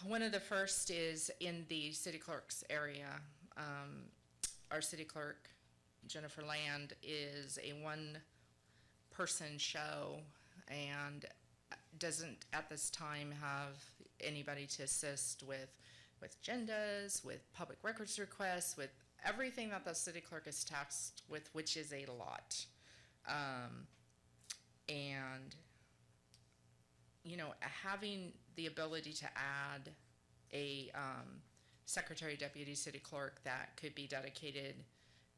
One of the first is in the city clerk's area. Our city clerk, Jennifer Land, is a one-person show and doesn't at this time have anybody to assist with agendas, with public records requests, with everything that the city clerk is tasked with, which is a lot. And, having the ability to add a secretary, deputy city clerk that could be dedicated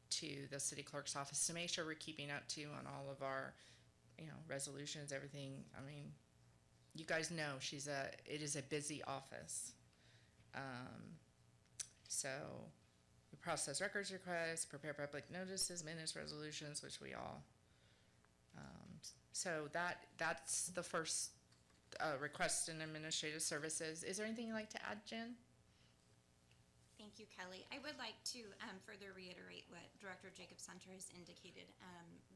to the city clerk's office to make sure we're keeping up to on all of our, resolutions, everything. I mean, you guys know it is a busy office. So we process records requests, prepare public notices, minutes, resolutions, which we all. So that's the first request in administrative services. Is there anything you'd like to add, Jen? Thank you, Kelly. I would like to further reiterate what Director Jacob Hunter has indicated.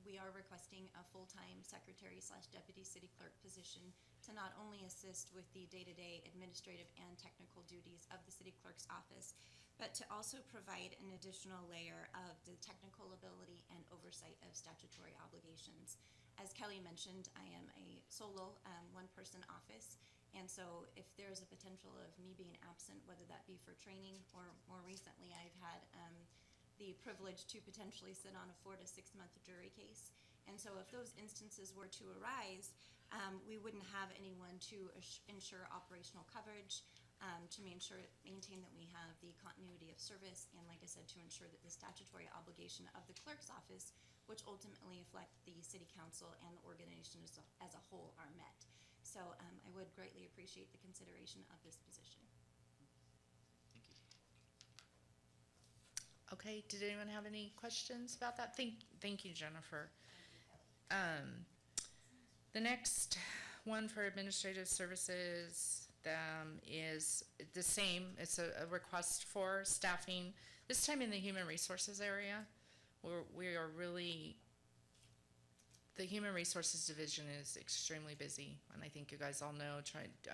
We are requesting a full-time secretary/deputy city clerk position to not only assist with the day-to-day administrative and technical duties of the city clerk's office, but to also provide an additional layer of the technical ability and oversight of statutory obligations. As Kelly mentioned, I am a solo one-person office. And so if there's a potential of me being absent, whether that be for training or more recently, I've had the privilege to potentially sit on a 4 to 6 month jury case. And so if those instances were to arise, we wouldn't have anyone to ensure operational coverage, to maintain that we have the continuity of service, and like I said, to ensure that the statutory obligation of the clerk's office, which ultimately affect the city council and the organization as a whole, are met. So I would greatly appreciate the consideration of this position. Thank you. Okay, did anyone have any questions about that? Thank you, Jennifer. The next one for administrative services is the same. It's a request for staffing, this time in the human resources area. We are really, the Human Resources Division is extremely busy, and I think you guys all know,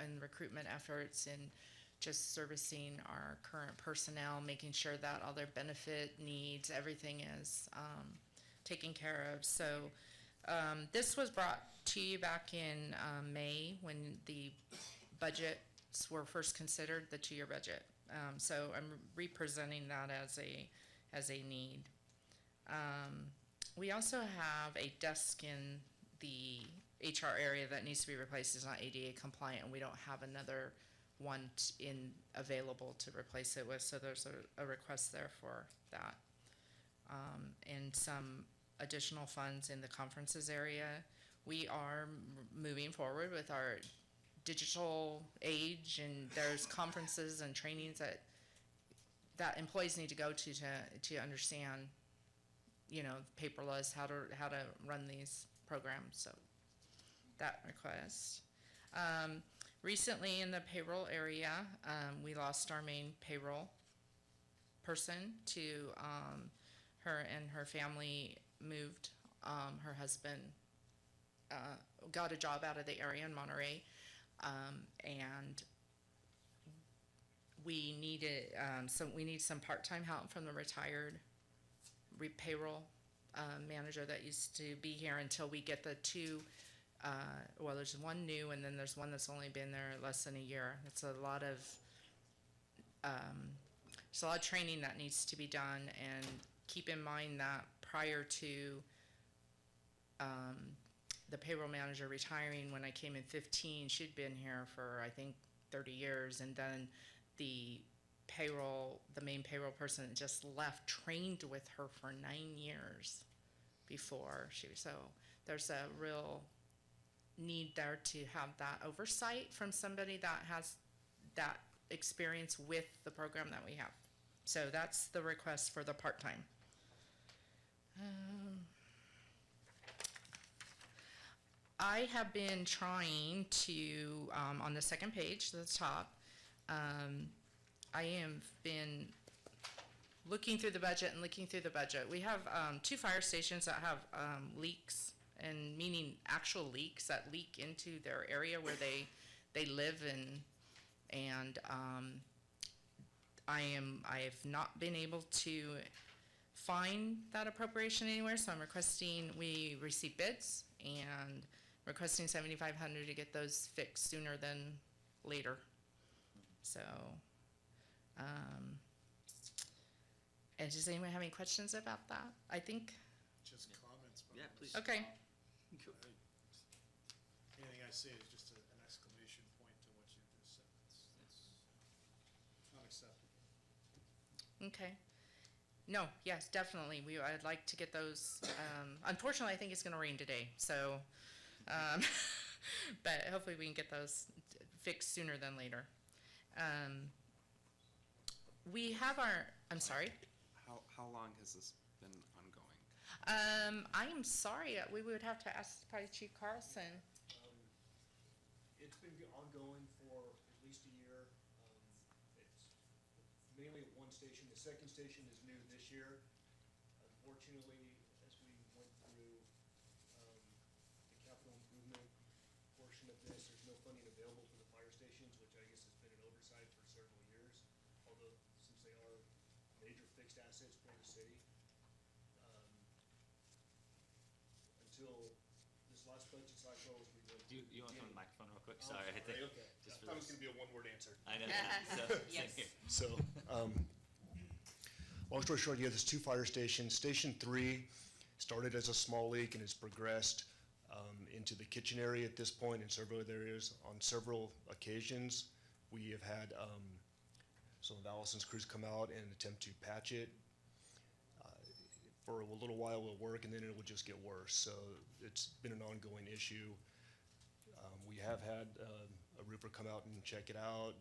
in recruitment efforts and just servicing our current personnel, making sure that all their benefit needs, everything is taken care of. So this was brought to you back in May when the budgets were first considered, the 2-year budget. So I'm representing that as a need. We also have a desk in the HR area that needs to be replaced. It's not ADA compliant, and we don't have another one available to replace it with, so there's a request there for that. And some additional funds in the conferences area. We are moving forward with our digital age, and there's conferences and trainings that employees need to go to understand, you know, paperless, how to run these programs. So that request. Recently in the payroll area, we lost our main payroll person to her, and her family moved. Her husband got a job out of the area in Monterey, and we needed some part-time help from the retired payroll manager that used to be here until we get the two. Well, there's one new, and then there's one that's only been there less than a year. It's a lot of there's a lot of training that needs to be done, and keep in mind that prior to the payroll manager retiring, when I came in 15, she'd been here for I think 30 years, and then the main payroll person just left, trained with her for 9 years before so there's a real need there to have that oversight from somebody that has that experience with the program that we have. So that's the request for the part-time. I have been trying to, on the second page, the top, I have been looking through the budget. We have 2 fire stations that have leaks, and meaning actual leaks that leak into their area where they live and I have not been able to find that appropriation anywhere, so I'm requesting, we receive bids and requesting $7,500 to get those fixed sooner than later. So, and does anyone have any questions about that? I think, Just comments. but Yeah, please. okay. Anything I say is just an exclamation point to what you just said. It's unacceptable. Okay. No, yes, definitely. I'd like to get those. Unfortunately, I think it's going to rain today, so, but hopefully we can get those fixed sooner than later. We have I'm sorry. How long has this been ongoing? I am sorry. We would have to ask probably Chief Carlson. It's been ongoing for at least a year. It's mainly at one station. The second station is new this year. Unfortunately, as we went through the capital improvement portion of this, there's no funding available for the fire stations, which I guess has been an oversight for several years. Although, since they are major fixed assets for the city, until this last budget cycle, as we went through. You want to turn the microphone real quick? Sorry, I think. Okay. Just I thought it for was this. gonna be a one-word answer. I know. So, Yes. same here. So, long story short, there's 2 fire stations. Station 3 started as a small leak and has progressed into the kitchen area at this point and several other areas. On several occasions, we have had some of Allison's crews come out and attempt to patch it. For a little while it'll work, and then it will just get worse. So it's been an ongoing issue. We have had a roofer come out and check it out.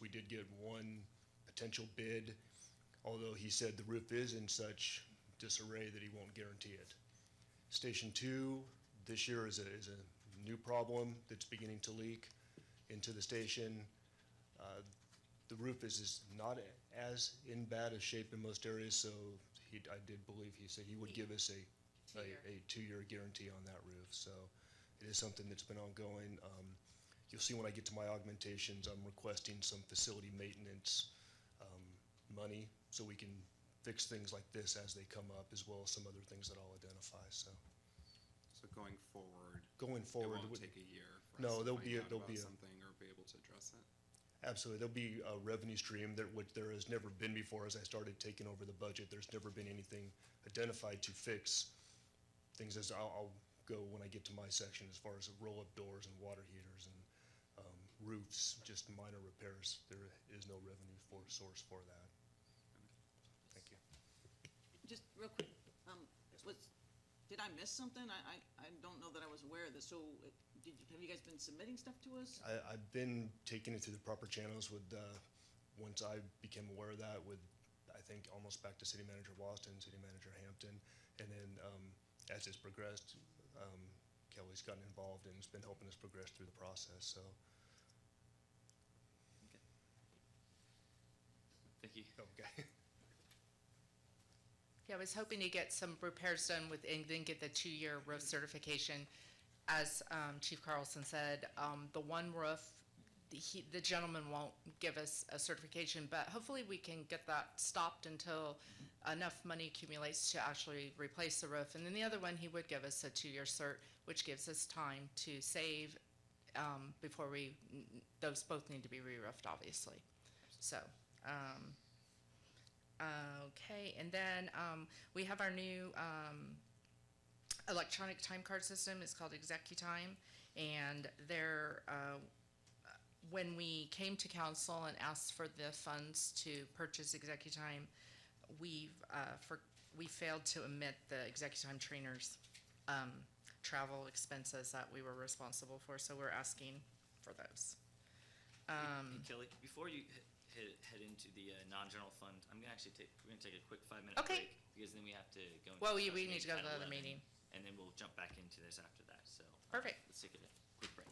We did get one potential bid, although he said the roof is in such disarray that he won't guarantee it. Station 2 this year is a new problem that's beginning to leak into the station. The roof is not as in bad a shape in most areas, so I did believe he said he would give us a 2-year guarantee on that roof. So it is something that's been ongoing. you'll see when I get to my augmentations, I'm requesting some facility maintenance money so we can fix things like this as they come up, as well as some other things that I'll identify, so. So going forward, Going forward. it won't would- take a year for No, us to there'll find be a- out there'll about be a- something or be able to address it. Absolutely, there'll be a revenue stream that, which there has never been before as I started taking over the budget. There's never been anything identified to fix things as I'll go when I get to my section as far as roll-up doors and water heaters and roofs, just minor repairs. There is no revenue source for that. Thank you. Just real quick, did I miss something? I don't know that I was aware of this, so have you guys been submitting stuff to us? I've been taking it through the proper channels with, once I became aware of that with, I think, almost back to City Manager Waston, City Manager Hampton. And then, as it's progressed, Kelly's gotten involved and has been helping us progress through the process, so. Thank you. Okay. Yeah, I was hoping to get some repairs done with, and then get the 2-year roof certification. As Chief Carlson said, the one roof, the gentleman won't give us a certification, but hopefully we can get that stopped until enough money accumulates to actually replace the roof. And then the other one, he would give us a 2-year cert, which gives us time to save before those both need to be re-roofed, obviously. So, okay, and then we have our new electronic time card system. It's called ExecuTime, and when we came to council and asked for the funds to purchase ExecuTime, we failed to omit the ExecuTime trainers' travel expenses that we were responsible for, so we're asking for those. Hey, Kelly, before you head into the non-general fund, we're gonna take a quick 5-minute Okay. break, because then we have to go. into Well, discuss we need to go to at the other 11, meeting. And then we'll jump back into this after that, so. Perfect. Let's take a quick break.